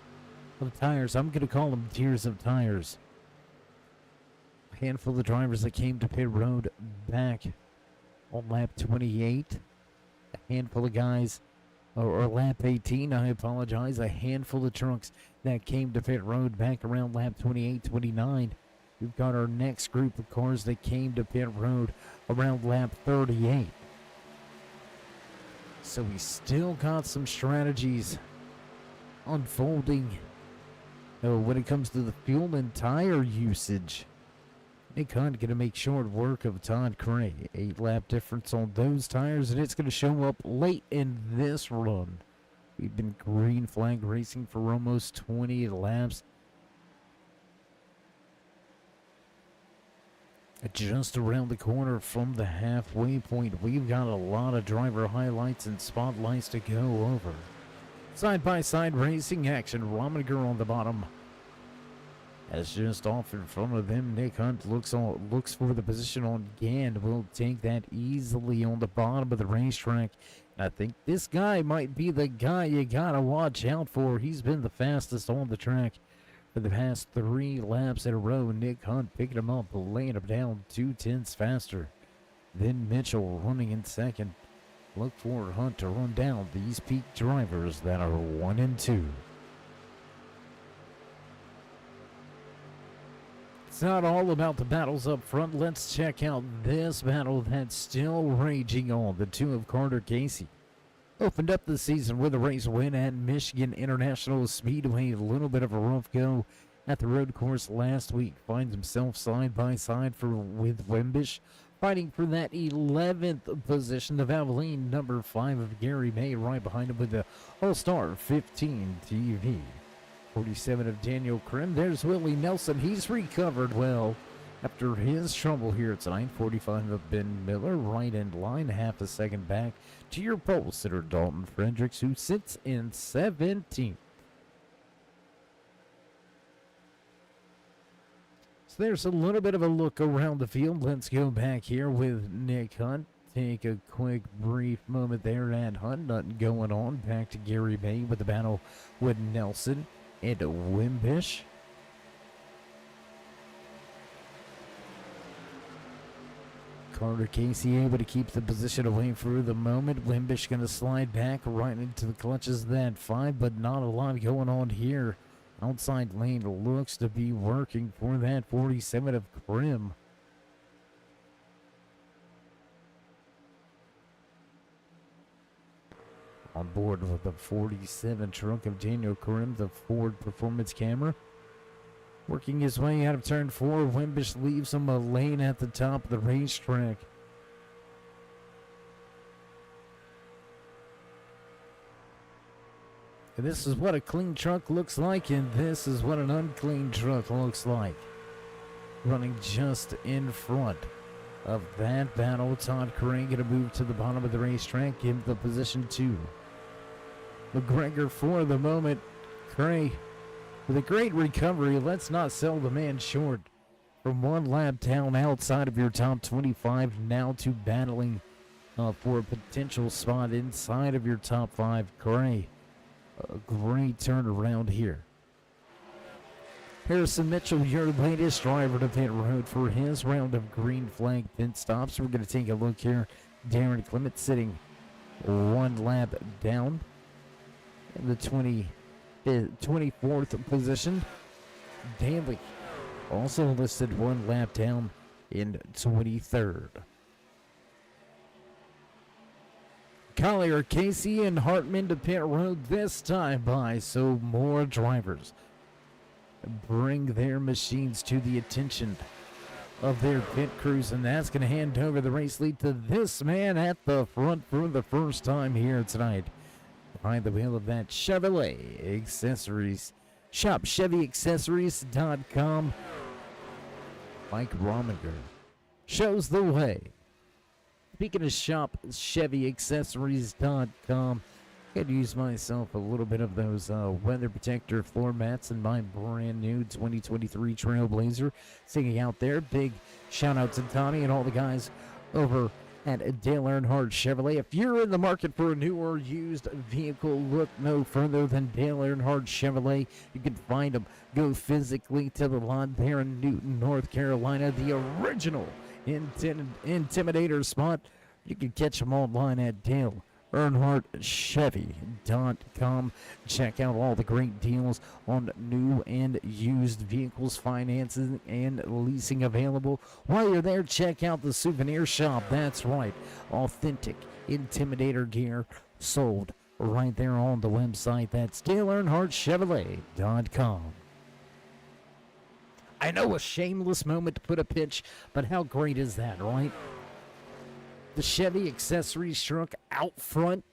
of tires. I'm going to call them tiers of tires. A handful of drivers that came to pit road back on lap 28. A handful of guys, or lap 18, I apologize. A handful of trucks that came to pit road back around lap 28, 29. We've got our next group of cars that came to pit road around lap 38. So we still got some strategies unfolding when it comes to the fuel and tire usage. Nick Hunt going to make short work of Todd Cray. 8-lap difference on those tires, and it's going to show up late in this run. We've been green flag racing for almost 20 laps. Just around the corner from the halfway point, we've got a lot of driver highlights and spotlights to go over. Side-by-side racing action. Rominger on the bottom. That's just off in front of them. Nick Hunt looks for the position on Gann. Will take that easily on the bottom of the racetrack. And I think this guy might be the guy you gotta watch out for. He's been the fastest on the track for the past 3 laps in a row. Nick Hunt picking him up, laying him down 2/10 faster. Then Mitchell running in second. Look for Hunt to run down these peak drivers that are 1 and 2. It's not all about the battles up front. Let's check out this battle that's still raging on. The two of Carter Casey opened up the season with a race win at Michigan International Speedway. A little bit of a rough go at the road course last week. Finds himself side by side with Wimbish, fighting for that 11th position. The Valvoline number 5 of Gary May right behind him with the All-Star 15 TV. 47 of Daniel Krim. There's Willie Nelson. He's recovered well after his trouble here tonight. 45 of Ben Miller right in line, half a second back to your pole sitter Dalton Fredericks, who sits in 17th. So there's a little bit of a look around the field. Let's go back here with Nick Hunt. Take a quick brief moment there at Hunt. Nothing going on. Back to Gary May with the battle with Nelson and Wimbish. Carter Casey able to keep the position away for the moment. Wimbish going to slide back right into the clutches of that 5, but not a lot going on here. Outside lane looks to be working for that 47 of Krim. On board with the 47 truck of Daniel Krim, the Ford Performance Camera. Working his way out of turn 4, Wimbish leaves him a lane at the top of the racetrack. And this is what a clean truck looks like, and this is what an unclean truck looks like. Running just in front of that battle. Todd Cray going to move to the bottom of the racetrack, give the position to McGregor for the moment. Cray with a great recovery. Let's not sell the man short. From one lap down outside of your top 25, now to battling for a potential spot inside of your top 5. Cray, a great turnaround here. Harrison Mitchell, your latest driver to pit road for his round of green flag pit stops. We're going to take a look here. Darren Clement sitting one lap down in the 24th position. Daly also listed one lap down in 23rd. Collier, Casey, and Hartman to pit road this time by, so more drivers bring their machines to the attention of their pit crews, and that's going to hand over the race lead to this man at the front for the first time here tonight. Behind the wheel of that Chevrolet accessories. Shop ChevyAccessories.com. Mike Rominger shows the way. Speaking of Shop ChevyAccessories.com, I could use myself a little bit of those weather protector floor mats in my brand new 2023 Trailblazer. Singing out there, big shout out to Tommy and all the guys over at Dale Earnhardt Chevrolet. If you're in the market for a new or used vehicle, look no further than Dale Earnhardt Chevrolet. You can find them. Go physically to the lot there in Newton, North Carolina. The original Intimidator spot. You can catch them online at Dale EarnhardtChevy.com. Check out all the great deals on new and used vehicles, financing and leasing available. While you're there, check out the souvenir shop. That's right, authentic Intimidator gear sold right there on the website. That's DaleEarnhardtChevrolet.com. I know, a shameless moment to put a pitch, but how great is that, right? The Chevy accessories truck out front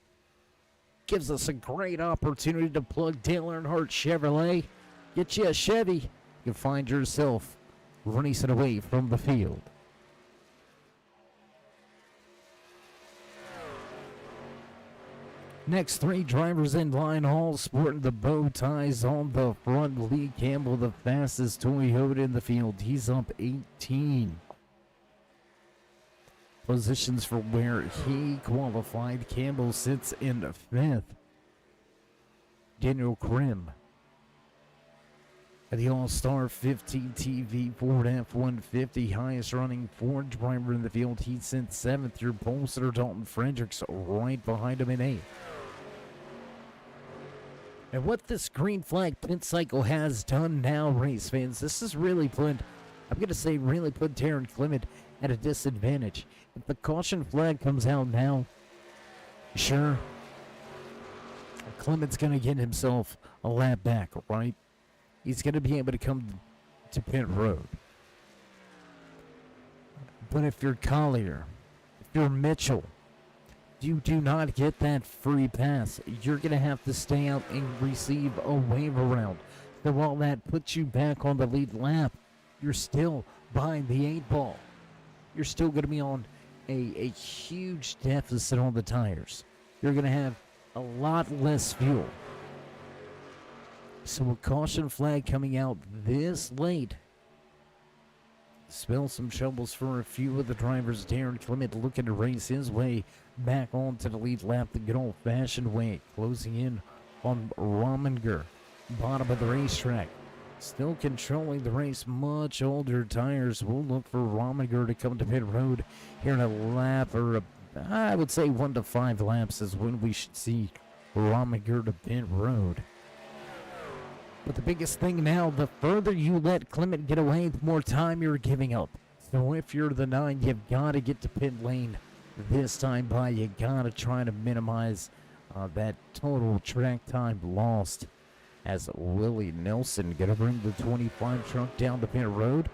gives us a great opportunity to plug Dale Earnhardt Chevrolet. Get you a Chevy, you can find yourself racing away from the field. Next 3 drivers in line, all sporting the bow ties on the front. Lee Campbell, the fastest Toyota in the field. He's up 18 positions from where he qualified. Campbell sits in 5th. Daniel Krim, the All-Star 15 TV Ford F-150, highest running Ford driver in the field. He sits 7th. Your pole sitter Dalton Fredericks right behind him in 8th. And what this green flag pit cycle has done now, race fans, this has really put I'm going to say really put Darren Clement at a disadvantage. If the caution flag comes out now, sure, Clement's going to get himself a lap back, right? He's going to be able to come to pit road. But if you're Collier, if you're Mitchell, you do not get that free pass. You're going to have to stay out and receive a wave around. So while that puts you back on the lead lap, you're still behind the 8 ball. You're still going to be on a huge deficit on the tires. You're going to have a lot less fuel. So a caution flag coming out this late spell some troubles for a few of the drivers. Darren Clement looking to race his way back onto the lead lap the good old-fashioned way, closing in on Rominger, bottom of the racetrack. Still controlling the race, much older tires. We'll look for Rominger to come to pit road here in a lap, or I would say 1 to 5 laps is when we should see Rominger to pit road. But the biggest thing now, the further you let Clement get away, the more time you're giving up. So if you're the 9, you've got to get to pit lane this time by. You got to try to minimize that total track time lost. As Willie Nelson going to bring the 25 truck down the pit road.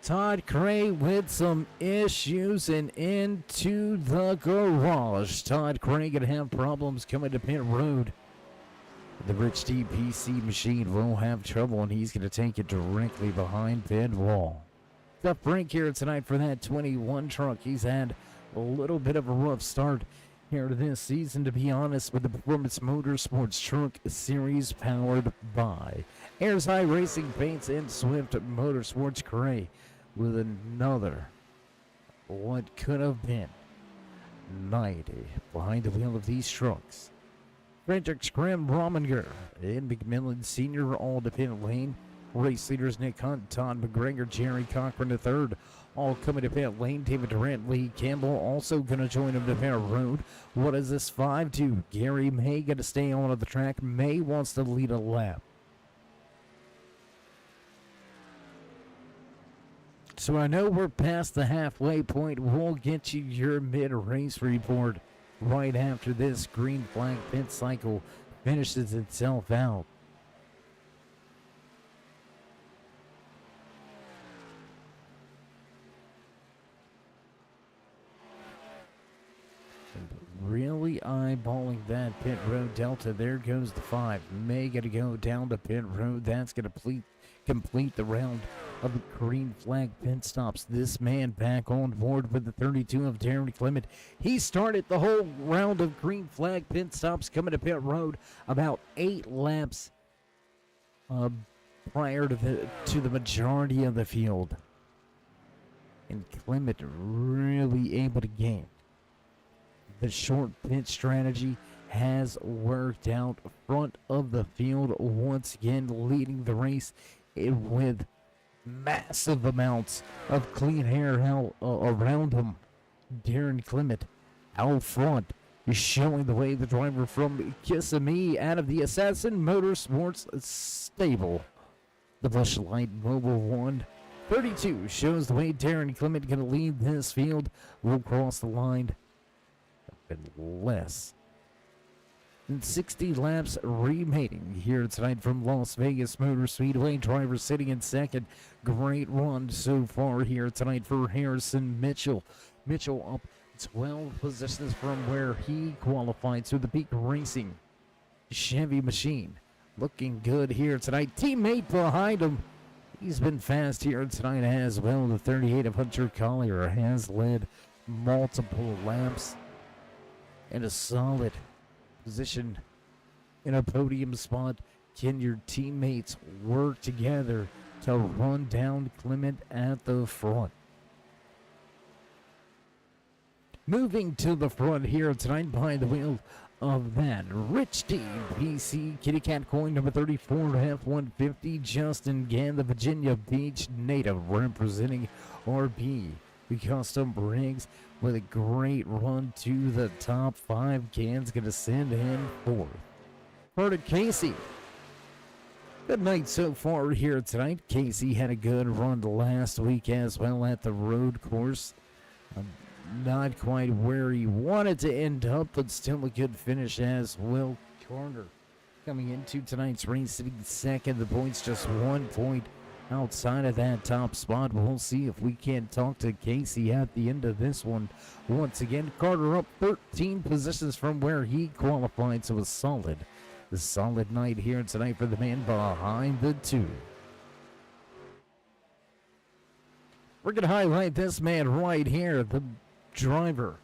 Todd Cray with some issues and into the garage. Todd Cray going to have problems coming to pit road. The Rich DPC machine will have trouble, and he's going to take it directly behind pit wall. Tough break here tonight for that 21 truck. He's had a little bit of a rough start here this season, to be honest, with the Performance Motorsports Truck Series powered by Ayers High Racing Paints and Swift Motorsports. Cray with another what could have been 90 behind the wheel of these trucks. Frederick Scram, Rominger, and McMillan Sr. all to pit lane. Race leaders Nick Hunt, Todd McGregor, Jerry Cochran III, all coming to pit lane. David Durant, Lee Campbell also going to join him to pit road. What is this 5-2? Gary May going to stay on the track. May wants to lead a lap. So I know we're past the halfway point. We'll get you your mid-race report right after this green flag pit cycle finishes itself out. Really eyeballing that pit road delta. There goes the 5. May got to go down to pit road. That's going to complete the round of the green flag pit stops. This man back on board with the 32 of Darren Clement. He started the whole round of green flag pit stops coming to pit road about 8 laps prior to the majority of the field. And Clement really able to gain. The short pit strategy has worked out. Front of the field once again, leading the race with massive amounts of clean air around him. Darren Clement out front is showing the way. The driver from Kissimmee out of the Assassin Motorsports stable. The Busch Light Mobile 132 shows the way. Darren Clement going to lead this field. Will cross the line in less than 60 laps remaining here tonight from Las Vegas Motor Speedway. Driver sitting in second. Great run so far here tonight for Harrison Mitchell. Mitchell up 12 positions from where he qualified. So the Peak Racing Chevy machine looking good here tonight. Teammate behind him, he's been fast here tonight as well. The 38 of Hunter Collier has led multiple laps in a solid position in a podium spot. Can your teammates work together to run down Clement at the front? Moving to the front here tonight behind the wheel of that Rich D PC Kitty Cat coin number 34 F-150. Justin Gann, the Virginia Beach native, representing RB Custom Rigs with a great run to the top 5. Gann's going to send him fourth. Carter Casey Good night so far here tonight. Casey had a good run last week as well at the road course. Not quite where he wanted to end up, but still a good finish as well. Corner coming into tonight's race, sitting second. The points just 1 point outside of that top spot. We'll see if we can talk to Casey at the end of this one. Once again, Carter up 13 positions from where he qualified, so a solid night here tonight for the man behind the two. We're going to highlight this man right here, the driver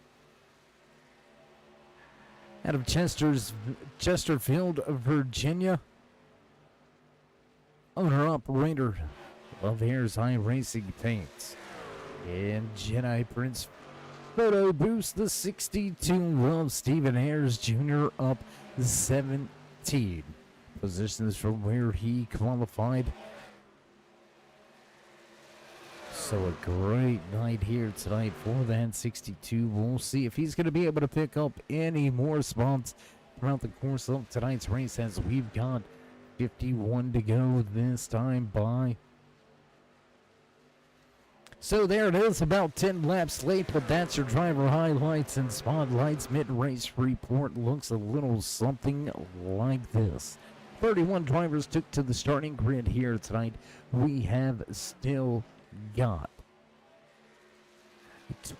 out of Chesterfield, Virginia. Owner-operator of Hare's High Racing Paints. And Jedi Prince Photo Boost, the 62 of Stephen Ayers Jr. up 17 positions from where he qualified. So a great night here tonight for that 62. We'll see if he's going to be able to pick up any more spots throughout the course of tonight's race, as we've got 51 to go this time by. So there it is, about 10 laps late, but that's your driver highlights and spotlights. Mid-race report looks a little something like this. 31 drivers took to the starting grid here tonight. We have still got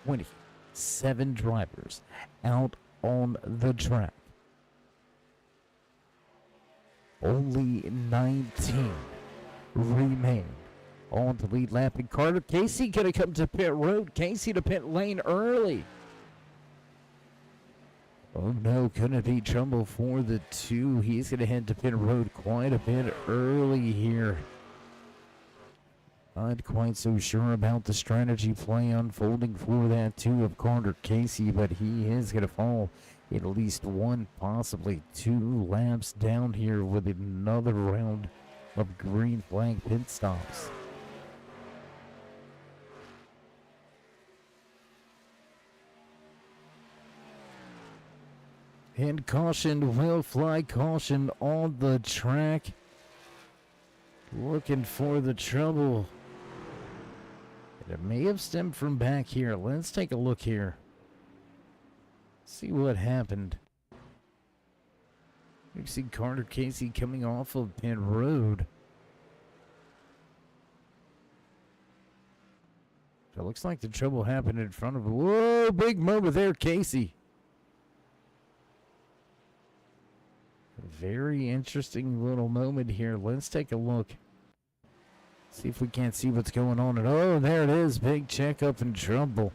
27 drivers out on the track. Only 19 remain on the lead lap. And Carter Casey gonna come to pit road. Casey to pit lane early. Oh no, couldn't be trouble for the two. He's gonna head to pit road quite a bit early here. Not quite so sure about the strategy play unfolding for that two of Carter Casey, but he is going to fall at least one, possibly two laps down here with another round of green flag pit stops. And caution will fly, caution on the track. Looking for the trouble. It may have stemmed from back here. Let's take a look here. See what happened. You see Carter Casey coming off of pit road. So it looks like the trouble happened in front of him. Whoa, big moment there, Casey. A very interesting little moment here. Let's take a look. See if we can't see what's going on. And oh, there it is. Big checkup and trouble.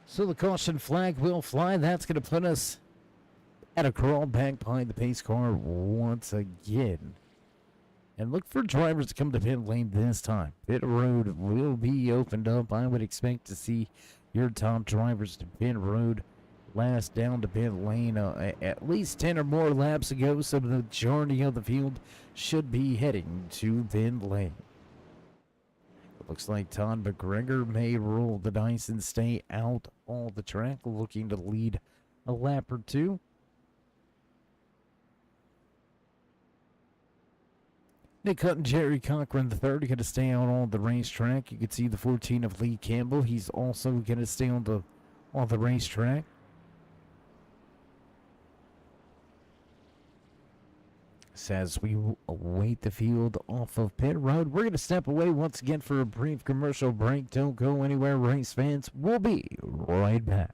So the caution flag will fly. That's going to put us at a crawl back behind the pace car once again. And look for drivers to come to pit lane this time. Pit road will be opened up. I would expect to see your top drivers to pit road last down to pit lane at least 10 or more laps ago, so the majority of the field should be heading to pit lane. It looks like Todd McGregor may roll the dice and stay out on the track, looking to lead a lap or two. Nick Hutt and Jerry Cochran III are going to stay out on the racetrack. You can see the 14 of Lee Campbell. He's also going to stay on the racetrack. As we await the field off of pit road, we're going to step away once again for a brief commercial break. Don't go anywhere, race fans. We'll be right back.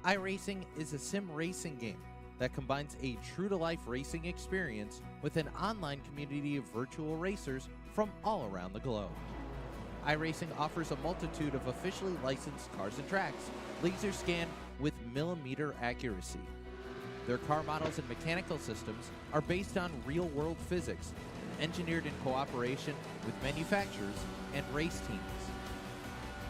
iRacing is a sim racing game that combines a true-to-life racing experience with an online community of virtual racers from all around the globe. iRacing offers a multitude of officially licensed cars and tracks, laser scanned with millimeter accuracy. Their car models and mechanical systems are based on real-world physics, engineered in cooperation with manufacturers and race teams.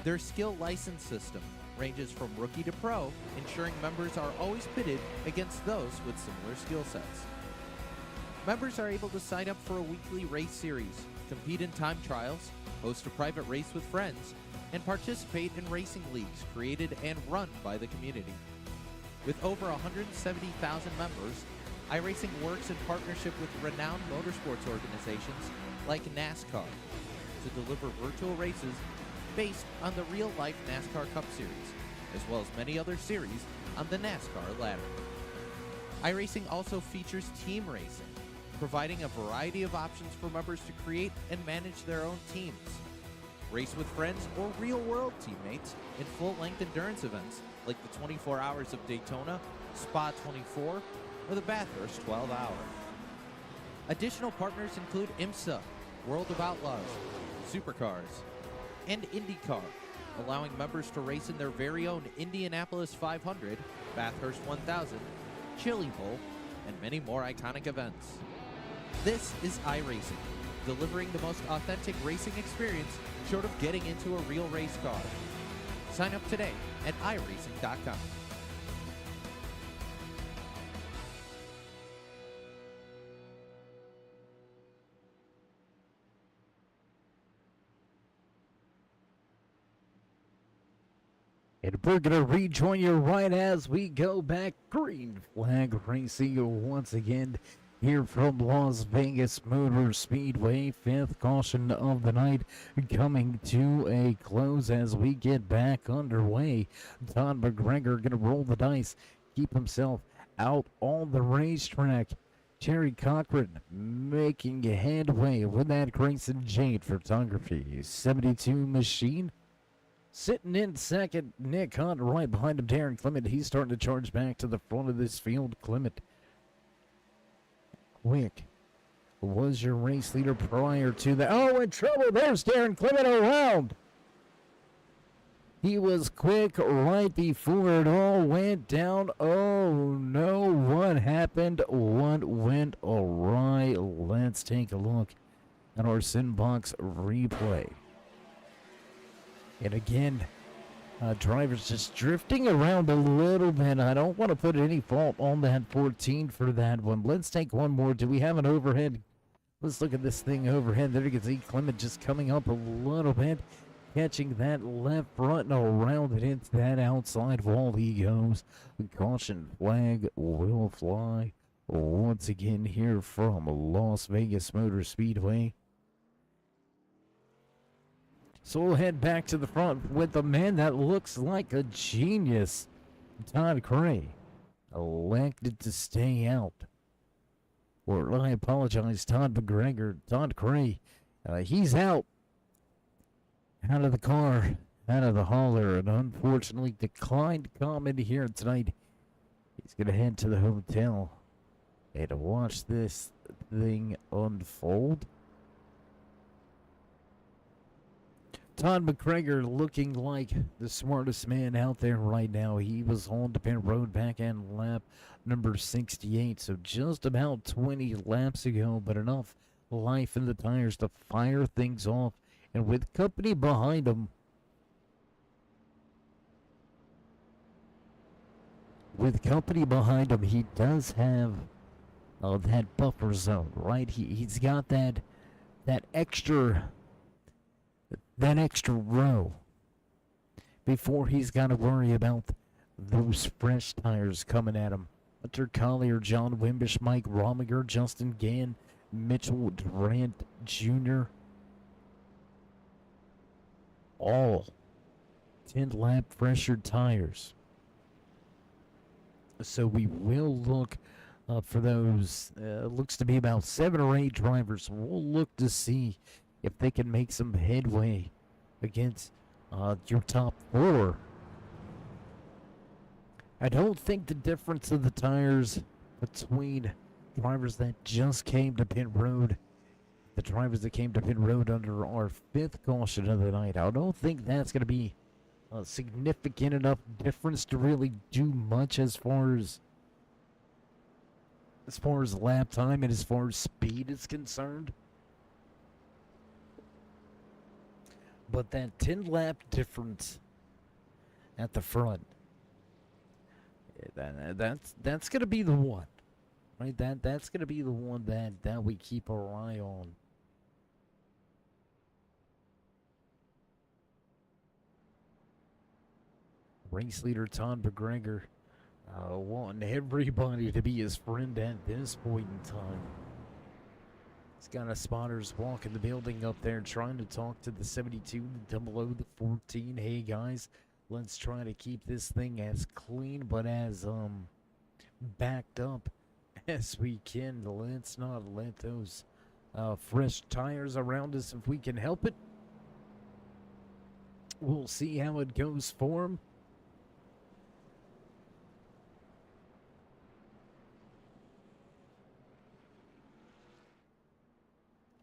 Their skill license system ranges from rookie to pro, ensuring members are always pitted against those with similar skill sets. Members are able to sign up for a weekly race series, compete in time trials, host a private race with friends, and participate in racing leagues created and run by the community. With over 170,000 members, iRacing works in partnership with renowned motorsports organizations like NASCAR to deliver virtual races based on the real-life NASCAR Cup Series, as well as many other series on the NASCAR ladder. iRacing also features team racing, providing a variety of options for members to create and manage their own teams, race with friends or real-world teammates in full-length endurance events like the 24 Hours of Daytona, Spa 24, or the Bathurst 12 Hour. Additional partners include IMSA, World of Outlaws, Supercars, and IndyCar, allowing members to race in their very own Indianapolis 500, Bathurst 1000, Chili Bowl, and many more iconic events. This is iRacing, delivering the most authentic racing experience short of getting into a real race car. Sign up today at iRacing.com.
And we're going to rejoin you right as we go back. Green flag racing once again here from Las Vegas Motor Speedway. Fifth caution of the night coming to a close as we get back underway. Todd McGregor going to roll the dice, keep himself out on the racetrack. Jerry Cochran making headway with that Grayson Jade photography 72 machine. Sitting in second, Nick Hunt right behind him, Darren Clement. He's starting to charge back to the front of this field. Clement, quick, was your race leader prior to that. Oh, in trouble. There's Darren Clement around. He was quick right before it all went down. Oh, no. What happened? What went awry? Let's take a look at our Sinbox replay. And again, drivers just drifting around a little bit. I don't want to put any fault on that 14 for that one. Let's take one more. Do we have an overhead? Let's look at this thing overhead. There you can see Clement just coming up a little bit, catching that left front and around it into that outside wall he goes. The caution flag will fly once again here from Las Vegas Motor Speedway. So we'll head back to the front with the man that looks like a genius. Todd Cray elected to stay out. Or I apologize, Todd McGregor. Todd Cray, he's out of the car, out of the hauler, and unfortunately declined comment here tonight. He's going to head to the hotel and watch this thing unfold. Todd McGregor looking like the smartest man out there right now. He was on the pit road back end lap number 68, so just about 20 laps ago, but enough life in the tires to fire things off. And with company behind him, he does have that buffer zone, right? He's got that extra row before he's got to worry about those fresh tires coming at him. Hunter Collier, John Wimbish, Mike Rominger, Justin Gann, Mitchell Durant Jr. All 10-lap fresher tires. So we will look for those. Looks to be about 7 or 8 drivers. We'll look to see if they can make some headway against your top 4. I don't think the difference of the tires between drivers that just came to pit road, the drivers that came to pit road under our 5th caution of the night, I don't think that's going to be a significant enough difference to really do much as far as lap time and as far as speed is concerned. But that 10 lap difference at the front, that's gonna be the one, right? That's gonna be the one that we keep our eye on. Race leader Todd McGregor wanting everybody to be his friend at this point in time. He's got a spotters walking the building up there trying to talk to the 72, the 00, the 14. Hey guys, let's try to keep this thing as clean but as backed up as we can. Let's not let those fresh tires around us if we can help it. We'll see how it goes for him.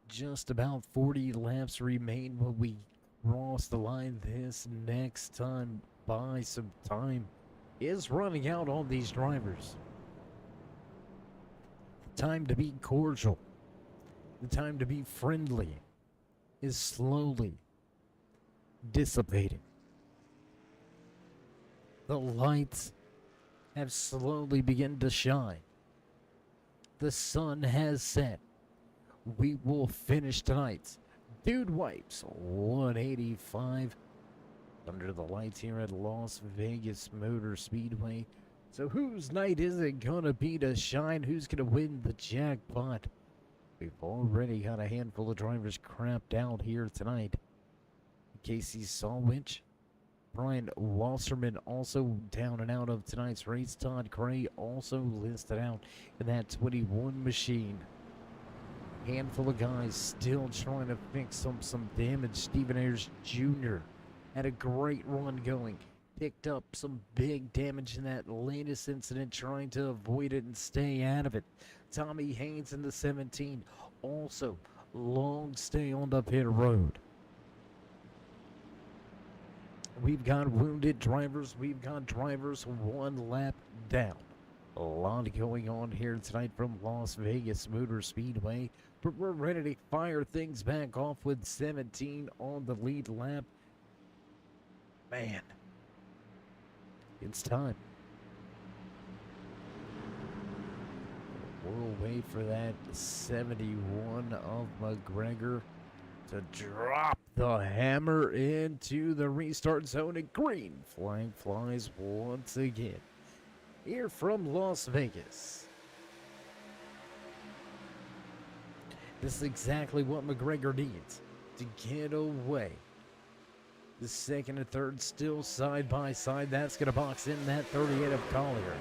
Just about 40 laps remain when we cross the line. This next time by some time is running out on these drivers. The time to be cordial, the time to be friendly is slowly dissipating. The lights have slowly begun to shine. The sun has set. We will finish tonight's Dude Wipes 185 under the lights here at Las Vegas Motor Speedway. So whose night is it gonna be to shine? Who's gonna win the jackpot? We've already got a handful of drivers crapped out here tonight. Casey Sawwich, Brian Wasserman also down and out of tonight's race. Todd Cray also listed out in that 21 machine. Handful of guys still trying to fix up some damage. Stephen Ayers Jr. had a great run going. Picked up some big damage in that latest incident, trying to avoid it and stay out of it. Tommy Haynes in the 17 also long stay on the pit road. We've got wounded drivers. We've got drivers one lap down. A lot going on here tonight from Las Vegas Motor Speedway. But we're ready to fire things back off with 17 on the lead lap. Man, it's time. We'll wait for that 71 of McGregor to drop the hammer into the restart zone, and green flag flies once again here from Las Vegas. This is exactly what McGregor needs to get away. The second and third still side by side. That's going to box in that 38 of Collier.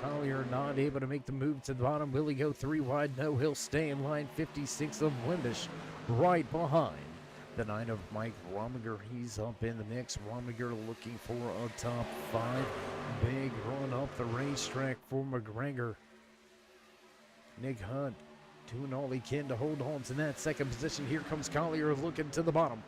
Collier not able to make the move to the bottom. Will he go 3 wide? No, he'll stay in line. 56 of Wimbish right behind the 9 of Mike Rominger. He's up in the mix. Rominger looking for a top 5. Big run up the racetrack for McGregor. Nick Hunt doing all he can to hold on to that second position. Here comes Collier looking to the bottom.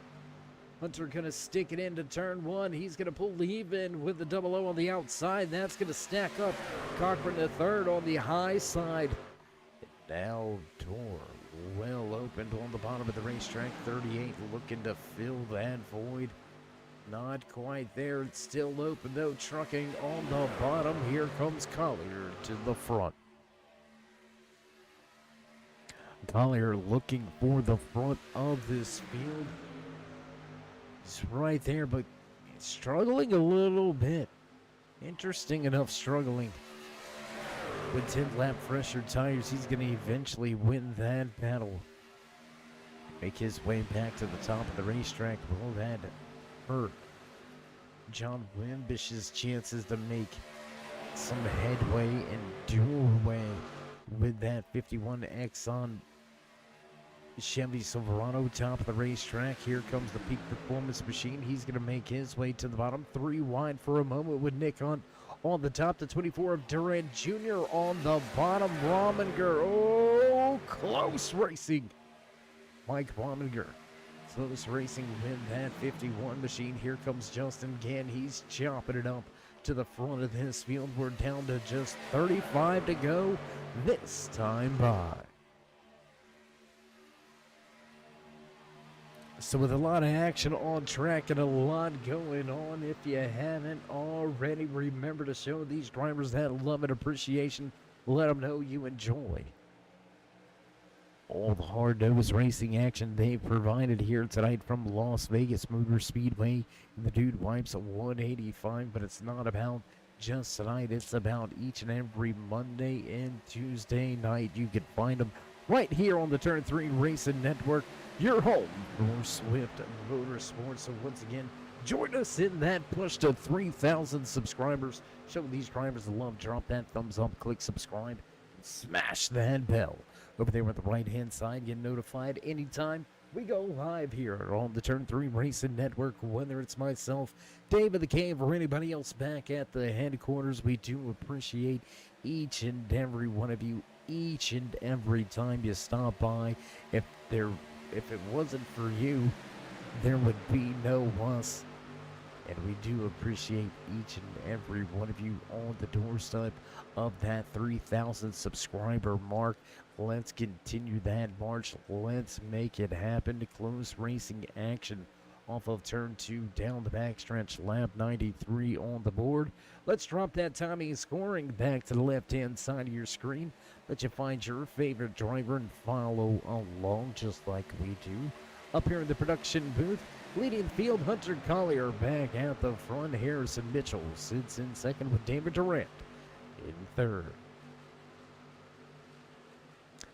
Hunter gonna stick it into turn 1. He's gonna pull even with the 00 on the outside. That's gonna stack up Cochran the third on the high side. Now door well opened on the bottom of the racetrack. 38 looking to fill that void. Not quite there. It's still open though. Trucking on the bottom. Here comes Collier to the front. Collier looking for the front of this field. He's right there, but struggling a little bit. Interesting enough, struggling. With 10 lap fresher tires, he's going to eventually win that battle. Make his way back to the top of the racetrack. Will that hurt John Wimbish's chances to make some headway and do away with that 51 Exxon Chevy Silverado top of the racetrack? Here comes the Peak Performance Machine. He's going to make his way to the bottom. 3 wide for a moment with Nick Hunt On the top, the 24 of Durant Jr. On the bottom, Rominger. Oh, close racing. Mike Rominger. Close racing with that 51 machine. Here comes Justin Gann. He's chopping it up to the front of this field. We're down to just 35 to go this time by. So with a lot of action on track and a lot going on, if you haven't already, remember to show these drivers that love and appreciation. Let them know you enjoy all the hard-nosed racing action they've provided here tonight from Las Vegas Motor Speedway. The dude wipes a 185, but it's not about just tonight. It's about each and every Monday and Tuesday night. You can find them right here on the Turn 3 Racing Network, your home for Swift Motorsports. So once again, join us in that push to 3,000 subscribers. Show these drivers the love. Drop that thumbs up, click subscribe, and smash that bell. Over there on the right-hand side, get notified anytime we go live here on the Turn 3 Racing Network. Whether it's myself, Dave of the Cave, or anybody else back at the headquarters, we do appreciate each and every one of you, each and every time you stop by. If it wasn't for you, there would be no us. And we do appreciate each and every one of you on the doorstep of that 3,000 subscriber mark. Let's continue that march. Let's make it happen. To close racing action off of turn 2 down the backstretch, lap 93 on the board. Let's drop that timing scoring back to the left-hand side of your screen. Let you find your favorite driver and follow along just like we do. Up here in the production booth, leading the field, Hunter Collier back at the front. Harrison Mitchell sits in second with David Durant in third.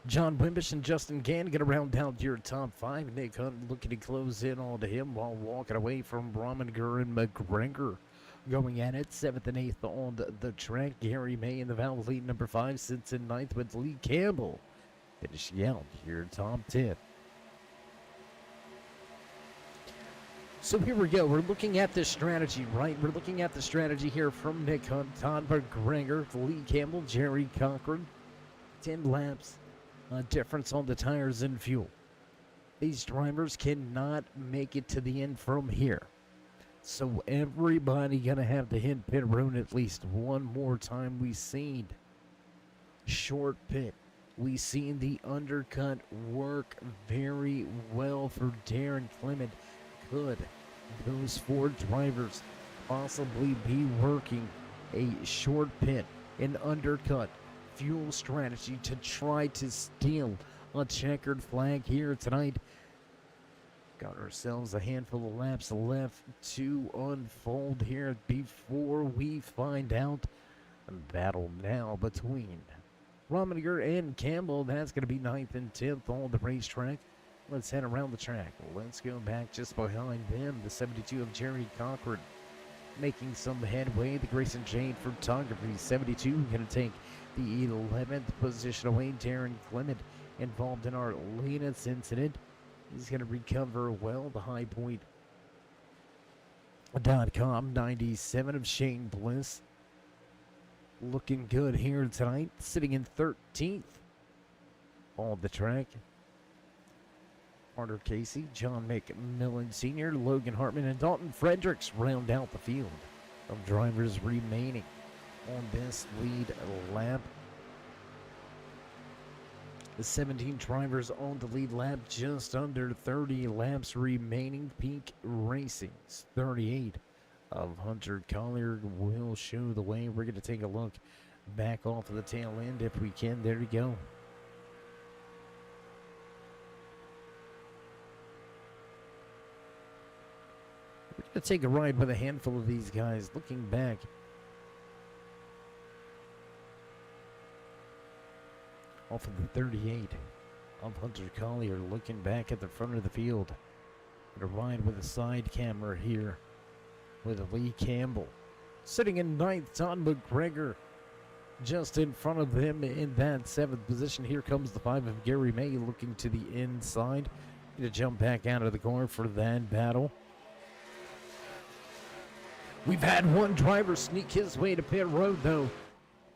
John Wimbish and Justin Gann going to round down to your top 5. Nick Hunt looking to close in on to him while walking away from Rominger and McGregor. Going at it, 7th and 8th on the track. Gary May in the valve lead, number 5, sits in 9th with Lee Campbell finishing out your top 10. So here we go. We're looking at this strategy, right? We're looking at the strategy here from Nick Hunt, Todd McGregor, Lee Campbell, Jerry Cochran. 10 laps difference on the tires and fuel. These drivers cannot make it to the end from here. So everybody gonna have to hit pit road at least one more time. We seen short pit. We seen the undercut work very well for Darren Clement. Could those 4 drivers possibly be working a short pit, an undercut fuel strategy to try to steal a checkered flag here tonight? Got ourselves a handful of laps left to unfold here before we find out. A battle now between Rominger and Campbell. That's going to be 9th and 10th on the racetrack. Let's head around the track. Let's go back just behind them. The 72 of Jerry Cochran making some headway. The Grayson Jane Photography 72 going to take the 11th position away. Darren Clement involved in our latest incident. He's going to recover well. The High Point.com 97 of Shane Bliss looking good here tonight. Sitting in 13th on the track. Carter Casey, John McMillan Sr., Logan Hartman, and Dalton Fredericks round out the field of drivers remaining on this lead lap. The 17 drivers on the lead lap, just under 30 laps remaining. Peak Racing's 38 of Hunter Collier will show the way. We're going to take a look back off of the tail end if we can. There you go. We're going to take a ride with a handful of these guys. Looking back, off of the 38 of Hunter Collier, looking back at the front of the field. Going to ride with a side camera here with Lee Campbell. Sitting in 9th, Todd McGregor just in front of them in that 7th position. Here comes the 5 of Gary May looking to the inside. Going to jump back out of the corner for that battle. We've had one driver sneak his way to pit road, though.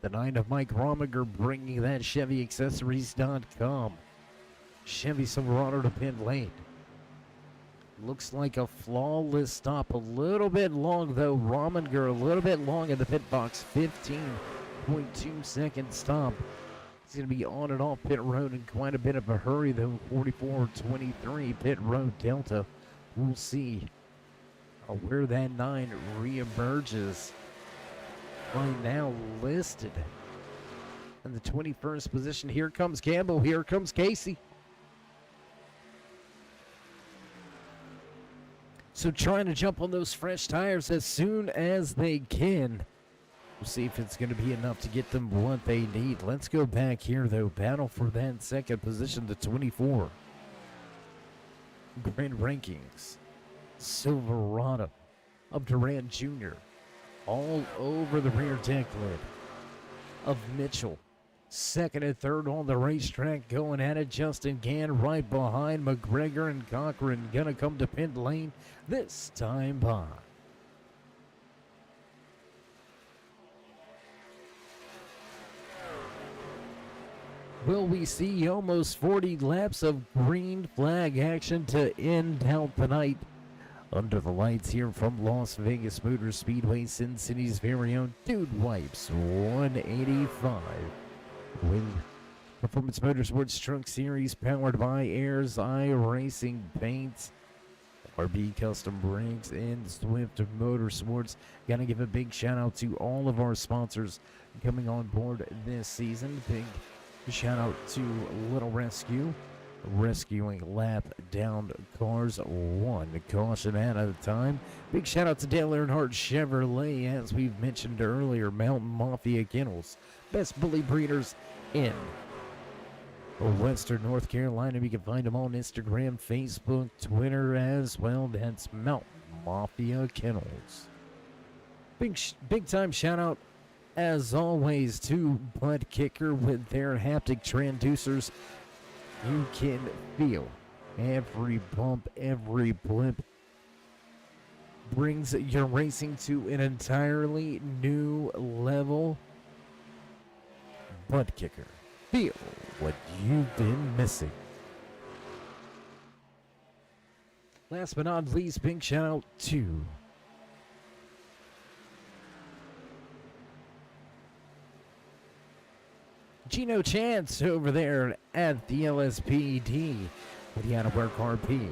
The 9 of Mike Rominger bringing that ChevyAccessories.com. Chevy Silverado to pit lane. Looks like a flawless stop. A little bit long, though. Rominger a little bit long in the pit box. 15.2 second stop. He's going to be on and off pit road in quite a bit of a hurry, though. 44.23 pit road delta. We'll see where that 9 reemerges. Right now listed in the 21st position. Here comes Campbell. Here comes Casey. So trying to jump on those fresh tires as soon as they can. We'll see if it's going to be enough to get them what they need. Let's go back here, though. Battle for that second position, the 24. Grid rankings. Silverado of Durant Jr. all over the rear deck lid of Mitchell. Second and third on the racetrack going at it. Justin Gann right behind McGregor and Cochran. Gonna come to pit lane this time by. Will we see almost 40 laps of green flag action to end out the night? Under the lights here from Las Vegas Motor Speedway, Sin City's very own Dude Wipes 185. With Performance Motorsports Truck Series powered by Ayers Eye Racing Paints, RB Custom Brakes, and Swift Motorsports. Gotta give a big shout out to all of our sponsors coming on board this season. Big shout out to Little Rescue, rescuing lap down cars one caution at a time. Big shout out to Dale Earnhardt Chevrolet, as we've mentioned earlier. Mountain Mafia Kennels, best bully breeders in Western North Carolina. You can find them on Instagram, Facebook, Twitter as well. That's Mountain Mafia Kennels. Big time shout out as always to Butt Kicker with their haptic transducers. You can feel every bump, every blip. Brings your racing to an entirely new level. Butt Kicker. Feel what you've been missing. Last but not least, big shout out to Gino Chance over there at the LSPD with the Out of Work RP.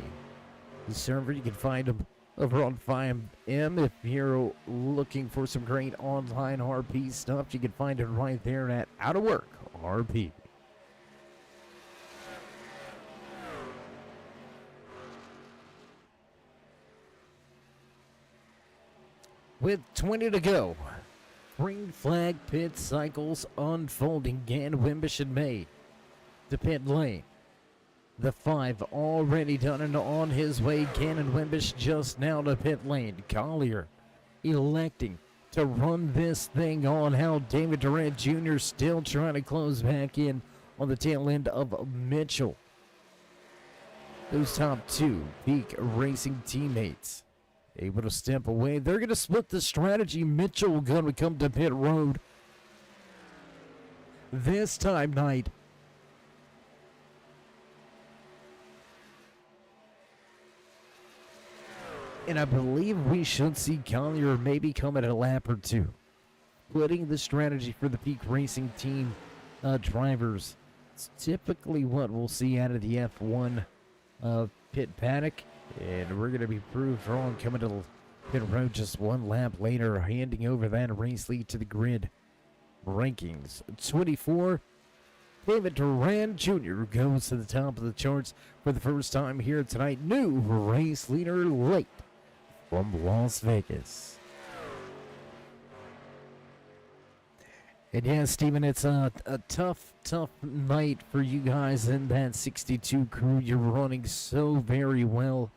The server, you can find him over on 5M. If you're looking for some great online RP stuff, you can find it right there at Out of Work RP. With 20 to go, green flag pit cycles unfolding. Gann, Wimbish, and May to pit lane. The 5 already done and on his way. Gann and Wimbish just now to pit lane. Collier electing to run this thing on out. David Durant Jr. still trying to close back in on the tail end of Mitchell. Those top 2 peak racing teammates able to step away. They're going to split the strategy. Mitchell going to come to pit road this time night. And I believe we should see Collier maybe come at a lap or 2. Splitting the strategy for the peak racing team drivers. It's typically what we'll see out of the F1 pit paddock. And we're going to be proved wrong coming to pit road just 1 lap later, handing over that race lead to the grid rankings. 24, David Durant Jr. goes to the top of the charts for the first time here tonight. New race leader late from Las Vegas. And yeah, Steven, it's a tough night for you guys in that 62 crew. You're running so very well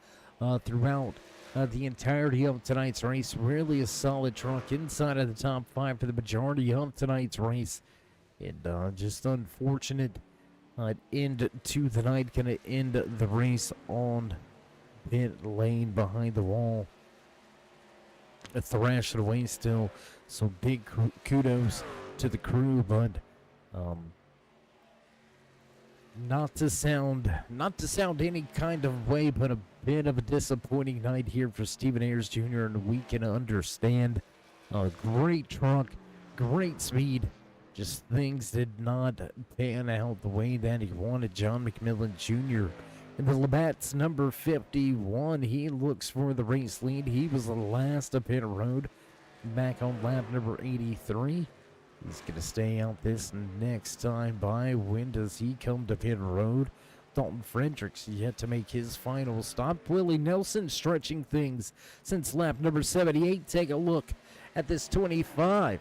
throughout the entirety of tonight's race. Really a solid truck inside of the top 5 for the majority of tonight's race. And just unfortunate end to the night. Going to end the race on pit lane behind the wall. thrash it away still. So big kudos to the crew, but not to sound any kind of way, but a bit of a disappointing night here for Stephen Ayers Jr. And we can understand. Great truck, great speed. Just things did not pan out the way that he wanted. John McMillan Jr. in the Labatt's number 51. He looks for the race lead. He was the last to pit road back on lap number 83. He's going to stay out this next time by. When does he come to pit road? Dalton Fredericks yet to make his final stop. Willie Nelson stretching things since lap number 78. Take a look at this 25.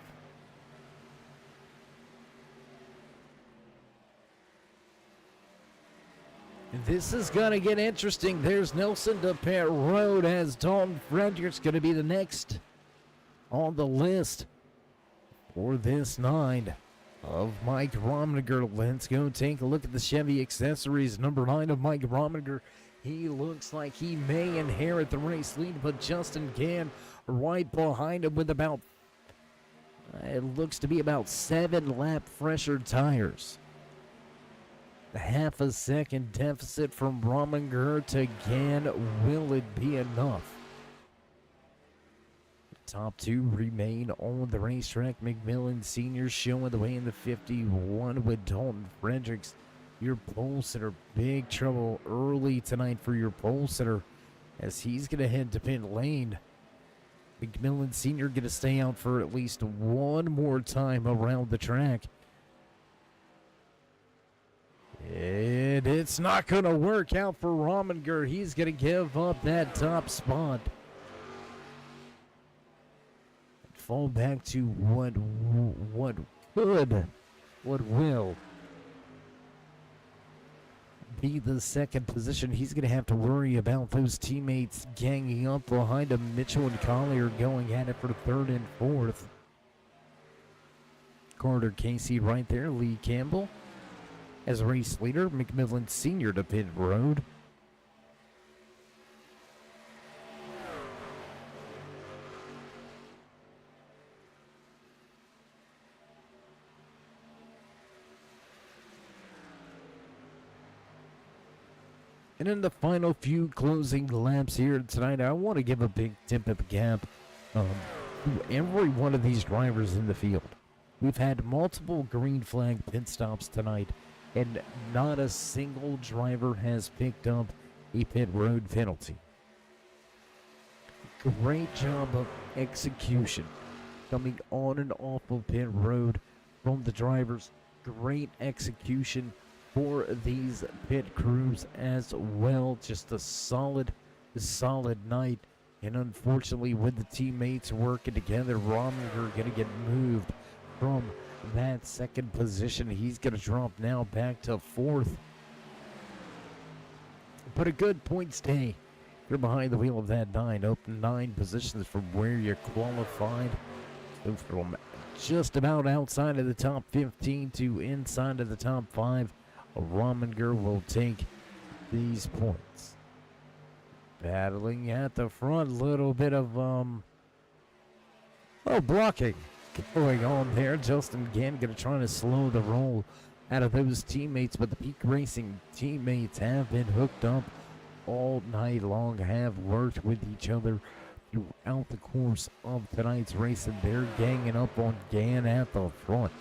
This is going to get interesting. There's Nelson to pit road as Dalton Fredericks going to be the next on the list for this 9 of Mike Romniger. Let's go take a look at the Chevy accessories. Number 9 of Mike Romniger. He looks like he may inherit the race lead, but Justin Gann right behind him with about, it looks to be about 7 lap fresher tires. The half a second deficit from Rominger to Gann. Will it be enough? The top 2 remain on the racetrack. McMillan Sr. showing the way in the 51 with Dalton Fredericks. Your pole sitter, big trouble early tonight for your pole sitter as he's going to head to pit lane. McMillan Sr. going to stay out for at least one more time around the track. And it's not going to work out for Rominger. He's going to give up that top spot. Fall back to what will be the second position. He's going to have to worry about those teammates ganging up behind him. Mitchell and Collier going at it for 3rd and 4th. Carter Casey right there. Lee Campbell as race leader. McMillan Sr. to pit road. And in the final few closing laps here tonight, I want to give a big tip of the cap to every one of these drivers in the field. We've had multiple green flag pit stops tonight, and not a single driver has picked up a pit road penalty. Great job of execution coming on and off of pit road from the drivers. Great execution for these pit crews as well. Just a solid night. And unfortunately, with the teammates working together, Rominger going to get moved from that 2nd position. He's going to drop now back to 4th. But a good points day. You're behind the wheel of that 9. Up 9 positions from where you qualified. So from just about outside of the top 15 to inside of the top 5. Rominger will take these points. Battling at the front, little bit of blocking going on there. Justin Gann going to try to slow the roll out of those teammates, but the Peak Racing teammates have been hooked up all night long, have worked with each other throughout the course of tonight's race, and they're ganging up on Gann at the front.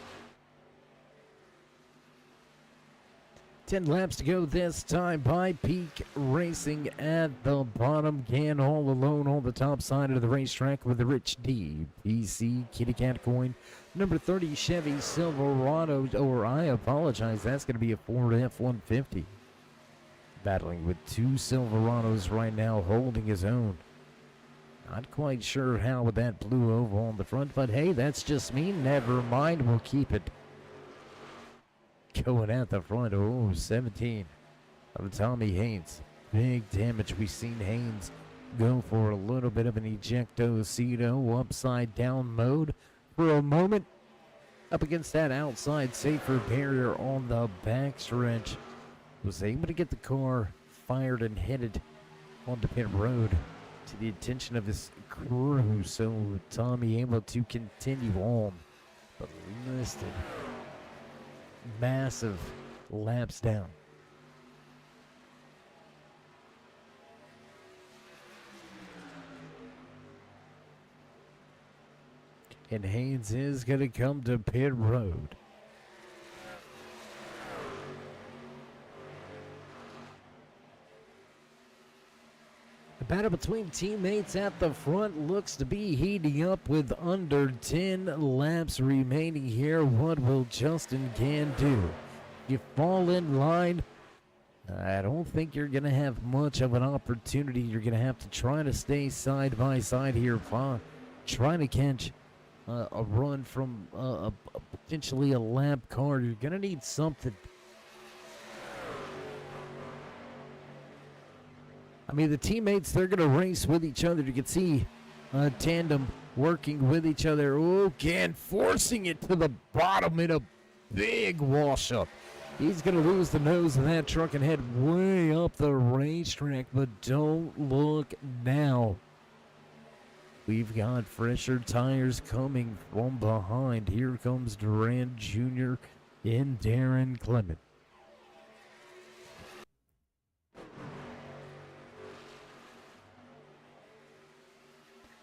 10 laps to go this time by Peak Racing at the bottom. Gann all alone on the top side of the racetrack with the Rich D PC Kitty Cat coin. Number 30 Chevy Silverado, or I apologize, that's going to be a Ford F-150. Battling with 2 Silverados right now, holding his own. Not quite sure how with that blue oval on the front, but hey, that's just me. Never mind, we'll keep it. Going at the front, 17 of Tommy Haynes. Big damage. We've seen Haynes go for a little bit of an ejecto-cedo upside down mode for a moment. Up against that outside safer barrier on the backstretch. Was able to get the car fired and headed onto pit road. to the attention of his crew. So Tommy able to continue on, but listed massive laps down. And Haynes is going to come to pit road. The battle between teammates at the front looks to be heating up with under 10 laps remaining here. What will Justin Gann do? You fall in line, I don't think you're going to have much of an opportunity. You're going to have to try to stay side by side here, trying to catch a run from potentially a lap car. You're going to need something. I mean, the teammates, they're going to race with each other. You can see a tandem working with each other. Oh, Gann forcing it to the bottom in a big wash-up. He's going to lose the nose of that truck and head way up the racetrack, but don't look now. We've got fresher tires coming from behind. Here comes Durant Jr. and Darren Clement.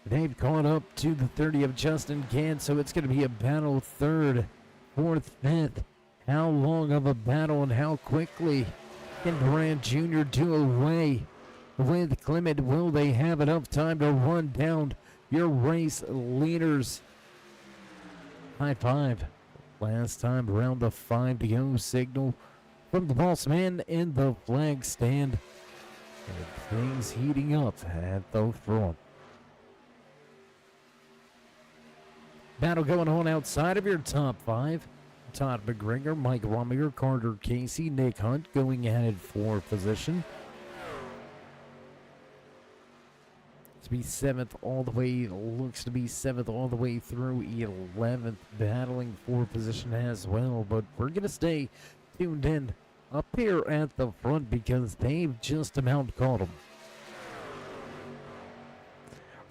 They've caught up to the 30 of Justin Gann, so it's going to be a battle third, fourth, fifth. How long of a battle and how quickly can Durant Jr. do away with Clement? Will they have enough time to run down your race leaders? High five. Last time around the 5 to go signal from the boss man in the flag stand. And things heating up at the front. Battle going on outside of your top 5. Todd McGregor, Mike Rominger, Carter Casey, Nick Hunt going at it for position. To be 7th all the way, looks to be 7th all the way through 11th, battling for position as well. But we're going to stay tuned in up here at the front because they've just about caught them.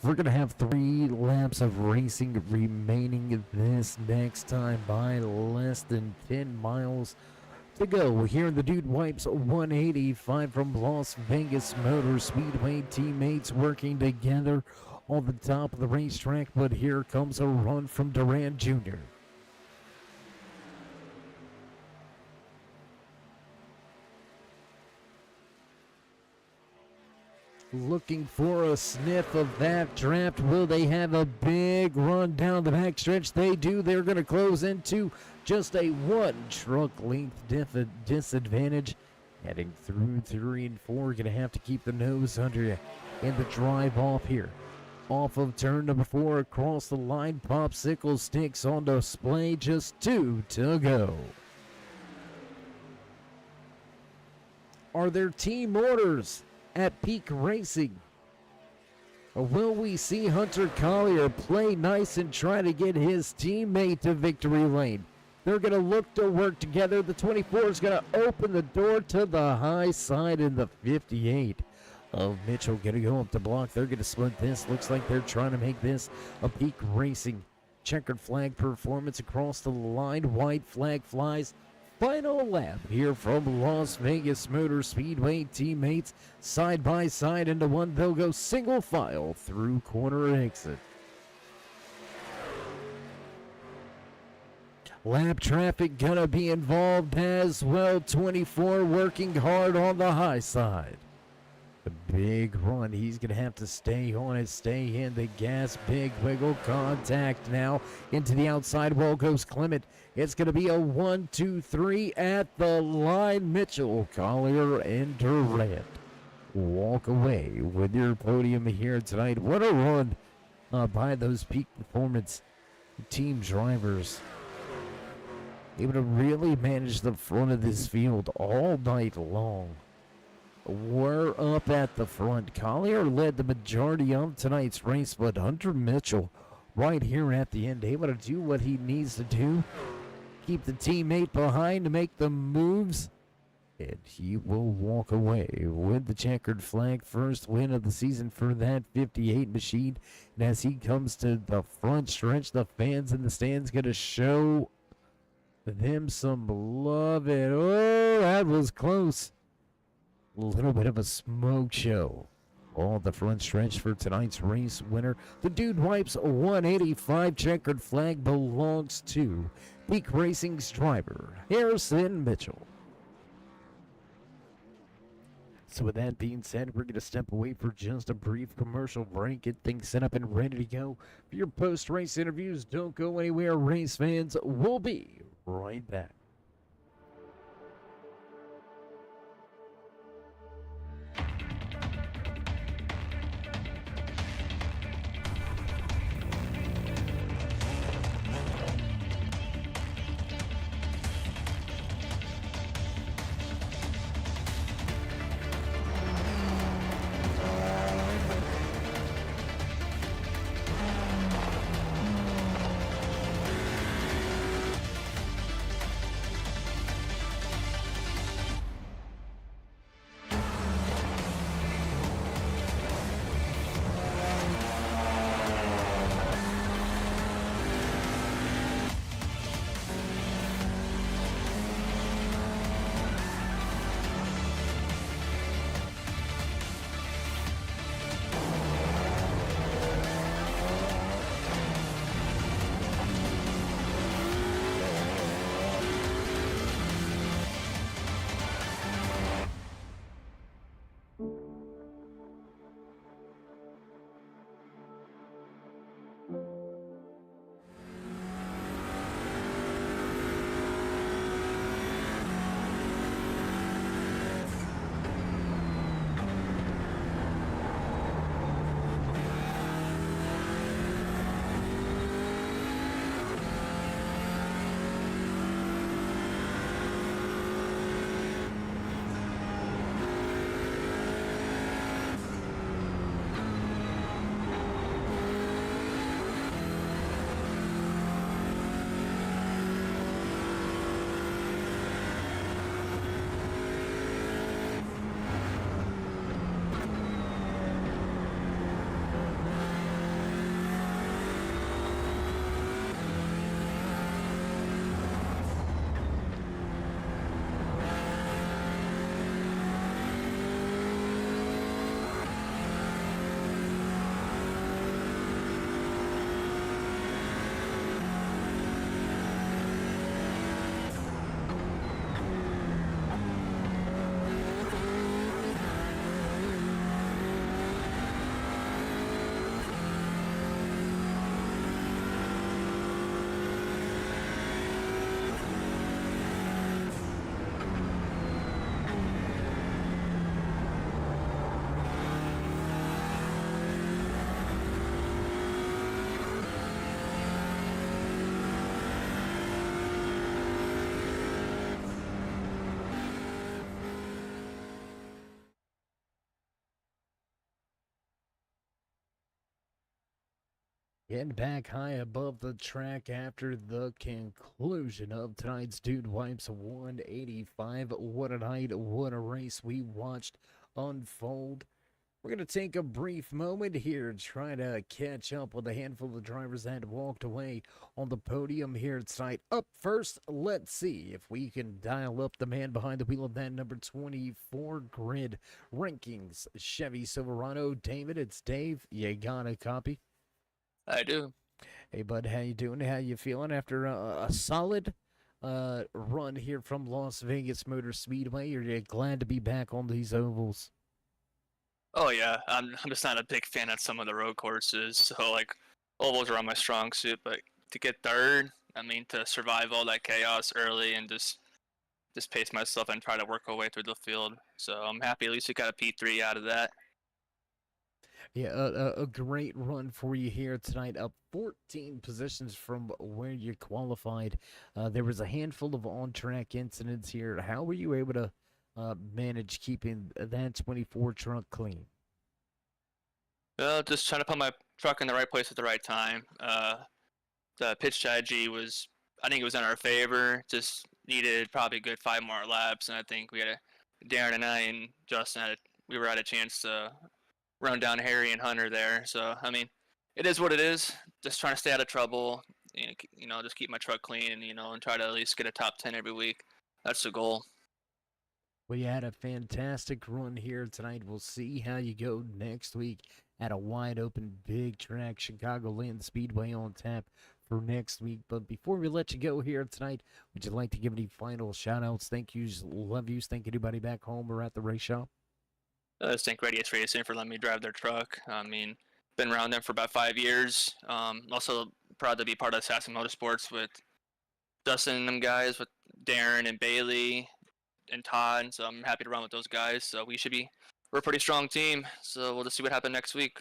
We're going to have 3 laps of racing remaining this next time by less than 10 miles to go. Here in the Dude Wipes 185 from Las Vegas Motor Speedway. Teammates working together on the top of the racetrack, but here comes a run from Durant Jr. Looking for a sniff of that draft. Will they have a big run down the backstretch? They do. They're going to close into just a 1 truck length disadvantage. Heading through 3 and 4. Going to have to keep the nose under you. And the drive off here. Off of turn number 4 across the line. Popsicle sticks on display. Just 2 to go. Are there team orders at Peak Racing? Or will we see Hunter Collier play nice and try to get his teammate to victory lane? They're going to look to work together. The 24 is going to open the door to the high side in the 58 of Mitchell. Going to go up the block. They're going to split this. Looks like they're trying to make this a Peak Racing checkered flag performance across the line. White flag flies. Final lap here from Las Vegas Motor Speedway. Teammates side by side into one. They'll go single file through corner exit. Lap traffic gonna be involved as well. 24 working hard on the high side. The big run. He's going to have to stay on it, stay in the gas. Big wiggle contact now. Into the outside wall goes Clement. It's going to be a 1, 2, 3 at the line. Mitchell, Collier, and Durant walk away with your podium here tonight. What a run by those Peak Performance team drivers. Able to really manage the front of this field all night long. We're up at the front. Collier led the majority of tonight's race, but Hunter Mitchell right here at the end, able to do what he needs to do. Keep the teammate behind to make the moves And he will walk away with the checkered flag. First win of the season for that 58 machine. And as he comes to the front stretch, the fans in the stands going to show them some love. And oh, that was close. A little bit of a smoke show on the front stretch for tonight's race winner. The Dude Wipes 185 checkered flag belongs to Peak Racing's driver, Harrison Mitchell. So with that being said, we're going to step away for just a brief commercial break, get things set up and ready to go for your post-race interviews. Don't go anywhere, race fans. We'll be right back. Getting back high above the track after the conclusion of tonight's Dude Wipes 185. What a night, what a race we watched unfold. We're going to take a brief moment here to try to catch up with a handful of drivers that walked away on the podium here tonight. Up first, let's see if we can dial up the man behind the wheel of that number 24 grid rankings Chevy Silverado. David, it's Dave. You got a copy?
I do.
Hey, bud, how you doing? How you feeling after a solid run here from Las Vegas Motor Speedway? Are you glad to be back on these ovals?
Oh yeah, I'm just not a big fan of some of the road courses. So like, ovals are on my strong suit, but to get third, I mean, to survive all that chaos early and just pace myself and try to work our way through the field. So I'm happy at least we got a P3 out of that.
Yeah, a great run for you here tonight. Up 14 positions from where you qualified. There was a handful of on-track incidents here. How were you able to manage keeping that 24 truck clean?
Well, just trying to put my truck in the right place at the right time. The pitch strategy was, I think it was in our favor. Just needed probably a good 5 more laps, and I think we had Darren and I and Justin we were at a chance to run down Harry and Hunter there. So I mean, it is what it is. Just trying to stay out of trouble. Just keep my truck clean. And try to at least get a top 10 every week. That's the goal.
We had a fantastic run here tonight. We'll see how you go next week at a wide open big track, Chicagoland Speedway on tap for next week. But before we let you go here tonight, would you like to give any final shout outs, thank yous, love yous, thank anybody back home or at the race shop?
Just thank Radius Racing for letting me drive their truck. I mean, been around them for about 5 years. Also proud to be part of Assassin Motorsports with Dustin and them guys, with Darren and Bailey and Todd. So I'm happy to run with those guys. So we're a pretty strong team. So we'll just see what happens next week.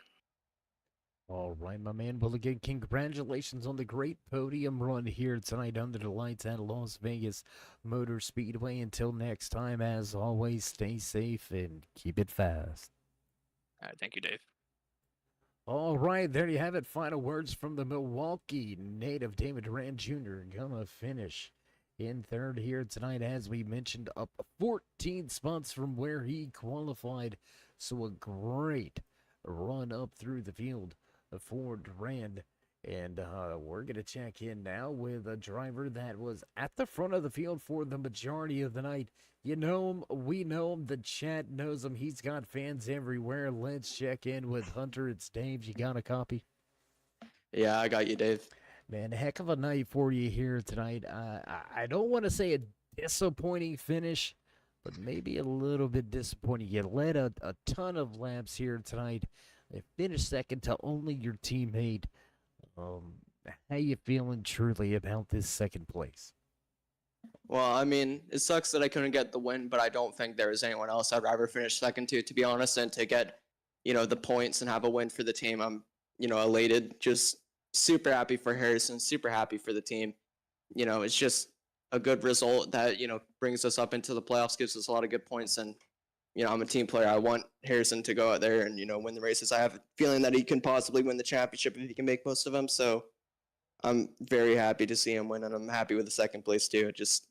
All right, my man. Well, again, congratulations on the great podium run here tonight under the lights at Las Vegas Motor Speedway. Until next time, as always, stay safe and keep it fast.
All right, thank you, Dave.
All right, there you have it. Final words from the Milwaukee native, David Duran Jr. Gonna finish in third here tonight, as we mentioned, up 14 spots from where he qualified. So a great run up through the field for Durand. And we're going to check in now with a driver that was at the front of the field for the majority of the night. You know him, we know him, the chat knows him. He's got fans everywhere. Let's check in with Hunter. It's Dave. You got a copy?
Yeah, I got you, Dave.
Man, heck of a night for you here tonight. I don't want to say a disappointing finish, but maybe a little bit disappointing. You led a ton of laps here tonight. You finished second to only your teammate. How you feeling truly about this second place?
Well, I mean, it sucks that I couldn't get the win, but I don't think there is anyone else I'd rather finish second to be honest, and to get, the points and have a win for the team. I'm, elated, just super happy for Harrison, super happy for the team. It's just a good result that, brings us up into the playoffs, gives us a lot of good points, and I'm a team player. I want Harrison to go out there and, win the races. I have a feeling that he can possibly win the championship if he can make most of them. So I'm very happy to see him win, and I'm happy with the second place too. Just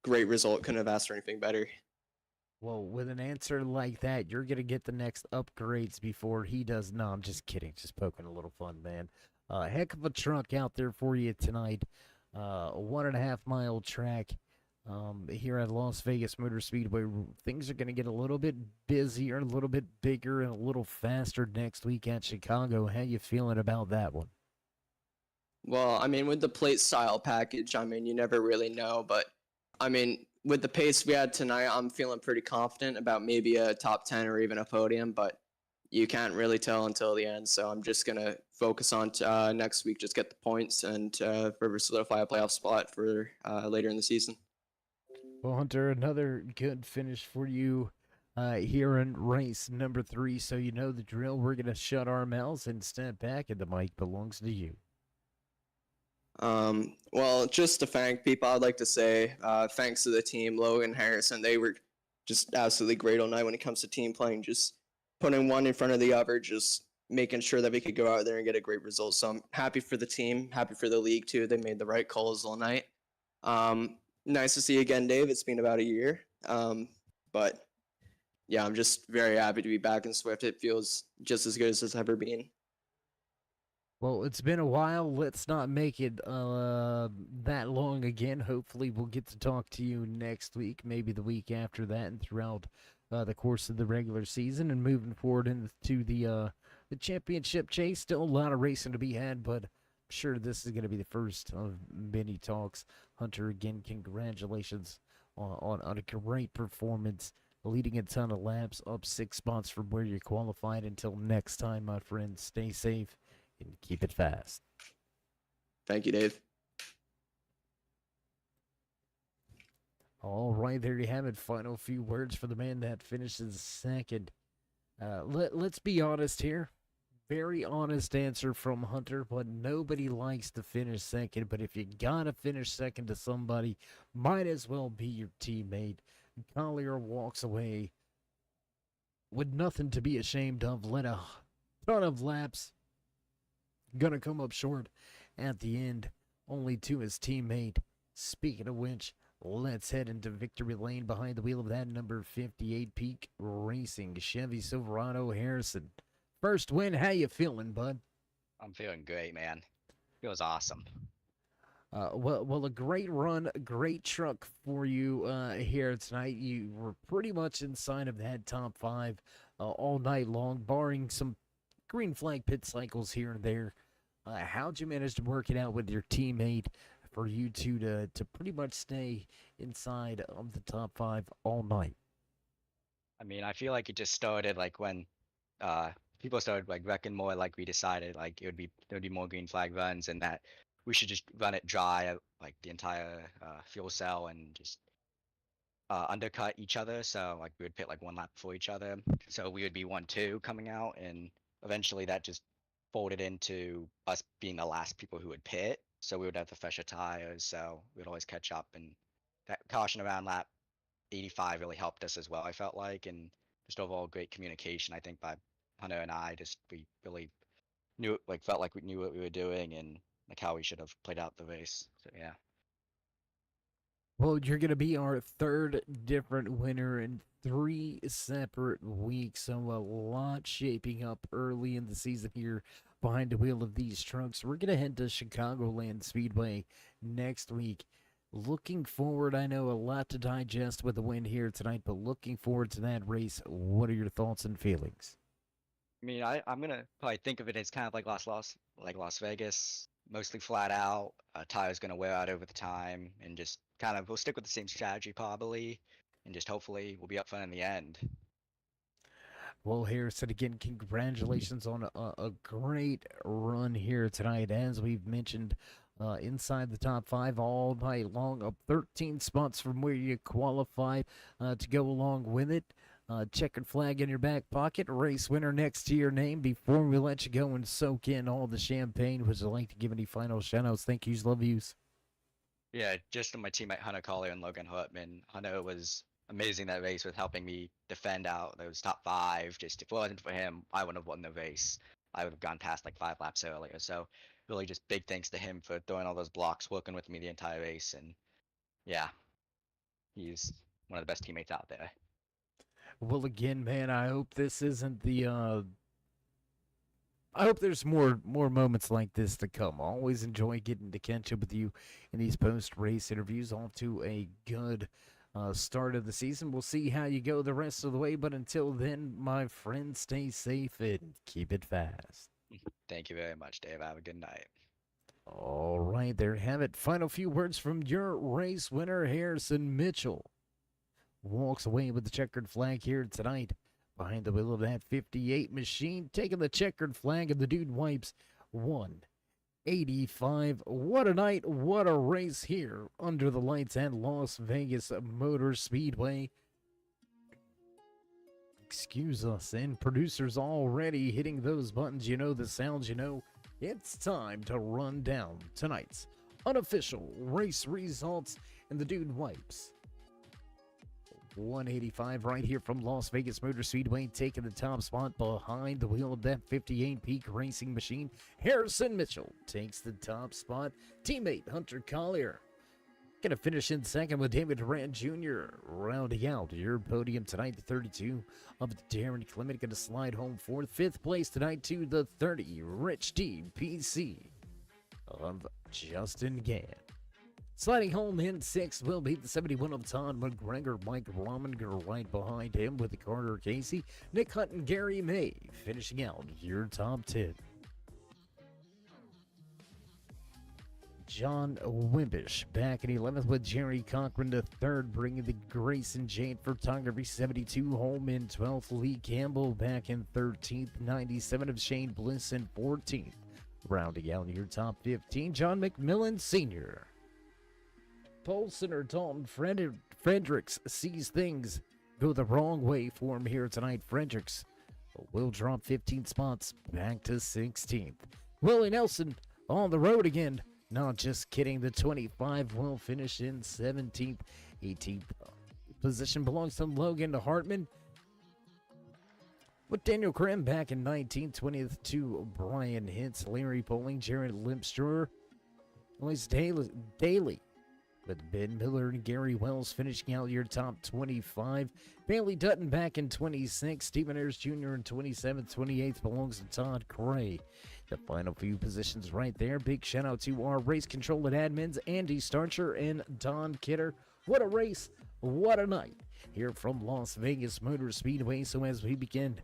great result. Couldn't have asked for anything better.
Well, with an answer like that, you're going to get the next upgrades before he does. No, I'm just kidding. Just poking a little fun, man. Heck of a truck out there for you tonight. A 1.5 mile track. Here at Las Vegas Motor Speedway, things are going to get a little bit busier, a little bit bigger, and a little faster next week at Chicago. How you feeling about that one?
Well, I mean, with the plate style package, I mean, you never really know. But, I mean, with the pace we had tonight, I'm feeling pretty confident about maybe a top 10 or even a podium. But you can't really tell until the end. So I'm just going to focus on next week, just get the points and solidify a playoff spot for later in the season.
Well, Hunter, another good finish for you here in race number 3. So you know the drill. We're going to shut our mouths and step back, and the mic belongs to you.
Well, just to thank people, I'd like to say thanks to the team, Logan, Harrison. They were just absolutely great all night when it comes to team playing, just putting one in front of the other, just making sure that we could go out there and get a great result. So I'm happy for the team, happy for the league too. They made the right calls all night. Nice to see you again, Dave. It's been about a year. But yeah, I'm just very happy to be back in Swift. It feels just as good as it's ever been.
Well, it's been a while. Let's not make it that long again. Hopefully, we'll get to talk to you next week, maybe the week after that, and throughout the course of the regular season and moving forward into the championship chase. Still a lot of racing to be had, but sure this is going to be the first of many talks. Hunter, again, congratulations on a great performance, leading a ton of laps, up 6 spots from where you qualified. Until next time, my friend, stay safe and keep it fast.
Thank you, Dave.
All right, there you have it. Final few words for the man that finishes second. Let's be honest here. Very honest answer from Hunter, but nobody likes to finish second. But if you gotta finish second to somebody, might as well be your teammate. Collier walks away with nothing to be ashamed of. Led a ton of laps. Gonna come up short at the end, only to his teammate. Speaking of which, Let's head into victory lane behind the wheel of that number 58 Peak Racing Chevy Silverado Harrison. First win, how you feeling, bud?
I'm feeling great, man. Feels awesome.
Well, a great run, a great truck for you here tonight. You were pretty much inside of that top five all night long, barring some green flag pit cycles here and there. How'd you manage to work it out with your teammate for you two to pretty much stay inside of the top five all night?
I mean, I feel like it just started like when people started like wrecking more, like we decided like there'd be more green flag runs and that we should just run it dry, like the entire fuel cell, and just undercut each other. So like we would pit like one lap before each other. So we would be 1-2 coming out, and eventually that just folded into us being the last people who would pit. So we would have the fresher tires, so we'd always catch up. And that caution around lap 85 really helped us as well, I felt like, and just overall great communication, I think, by Hunter and I. Just we really felt like we knew what we were doing and like how we should have played out the race. So yeah.
Well, you're going to be our third different winner in 3 separate weeks, so a lot shaping up early in the season here behind the wheel of these trucks. We're going to head to Chicagoland Speedway next week. Looking forward, I know a lot to digest with the win here tonight, but looking forward to that race. What are your thoughts and feelings?
I mean, I'm gonna probably think of it as kind of like Las Vegas, mostly flat out. Tire's gonna wear out over the time, and just kind of we'll stick with the same strategy probably, and just hopefully we'll be up front in the end.
Well, Harrison, again, congratulations on a great run here tonight. As we've mentioned, inside the top five all night long, up 13 spots from where you qualify to go along with it. Checkered flag in your back pocket, race winner next to your name. Before we let you go and soak in all the champagne, would you like to give any final shout-outs, thank yous, love yous?
Yeah, just to my teammate Hunter Collier and Logan Hartman. Hunter was amazing that race with helping me defend out those top five. Just if it wasn't for him, I wouldn't have won the race. I would have gone past like 5 laps earlier. So really just big thanks to him for throwing all those blocks, working with me the entire race. And yeah, he's one of the best teammates out there.
Well, again, man, I hope this isn't the, I hope there's more moments like this to come. I always enjoy getting to catch up with you in these post-race interviews. Off to a good start of the season. We'll see how you go the rest of the way, but until then, my friend, stay safe and keep it fast.
Thank you very much, Dave. Have a good night.
All right, there you have it. Final few words from your race winner, Harrison Mitchell. Walks away with the checkered flag here tonight behind the wheel of that 58 machine, taking the checkered flag, and the dude wipes 185. What a night, what a race here under the lights at Las Vegas Motor Speedway. Excuse us, and producers already hitting those buttons. You know the sounds, you know it's time to run down tonight's unofficial race results, and the dude wipes 185 right here from Las Vegas Motor Speedway, taking the top spot behind the wheel of that 58 Peak Racing machine. Harrison Mitchell takes the top spot. Teammate Hunter Collier gonna finish in second with David Durant Jr. rounding out your podium tonight. The 32 of Darren Clement gonna slide home fourth. Fifth place tonight to the 30 Rich D PC of Justin Gann. Sliding home in sixth will be the 71 of Todd McGregor. Mike Rominger right behind him with Carter Casey. Nick Hunt and Gary May finishing out your top 10. John Wimbish back in 11th with Jerry Cochran the third, bringing the Grayson Jade Photography 72 home in 12th. Lee Campbell back in 13th. 97 of Shane Bliss in 14th. Rounding out your top 15, John McMillan Sr. Paulson or Dalton Fredericks sees things go the wrong way for him here tonight. Fredericks will drop 15 spots back to 16th. Willie Nelson on the road again. Not just kidding. The 25 will finish in 17th. 18th position belongs to Logan Hartman, with Daniel Krim back in 19th. 20th to Brian Hintz, Larry Poling, Jared Limpstroer, Daly with Ben Miller and Gary Wells finishing out your top 25. Bailey Dutton back in 26. Stephen Ayers Jr. in 27th. 28th belongs to Todd Gray. The final few positions right there. Big shout out to our race control and admins, Andy Starcher and Don Kidder. What a race. What a night here from Las Vegas Motor Speedway. So as we begin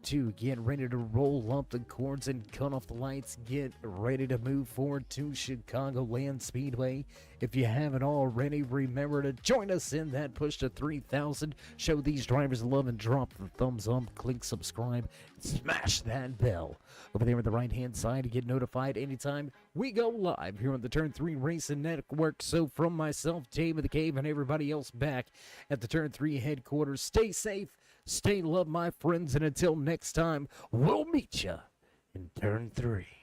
to get ready to roll up the cords and cut off the lights, get ready to move forward to Chicagoland Speedway. If you haven't already, remember to join us in that push to 3,000. Show these drivers love and drop the thumbs up, click subscribe, smash that bell over there on the right hand side to get notified anytime we go live here on the Turn 3 Racing Network. So from myself, Dave of the Cave, and everybody else back at the Turn 3 headquarters, stay safe, stay loved, my friends, and until next time, we'll meet you in Turn 3.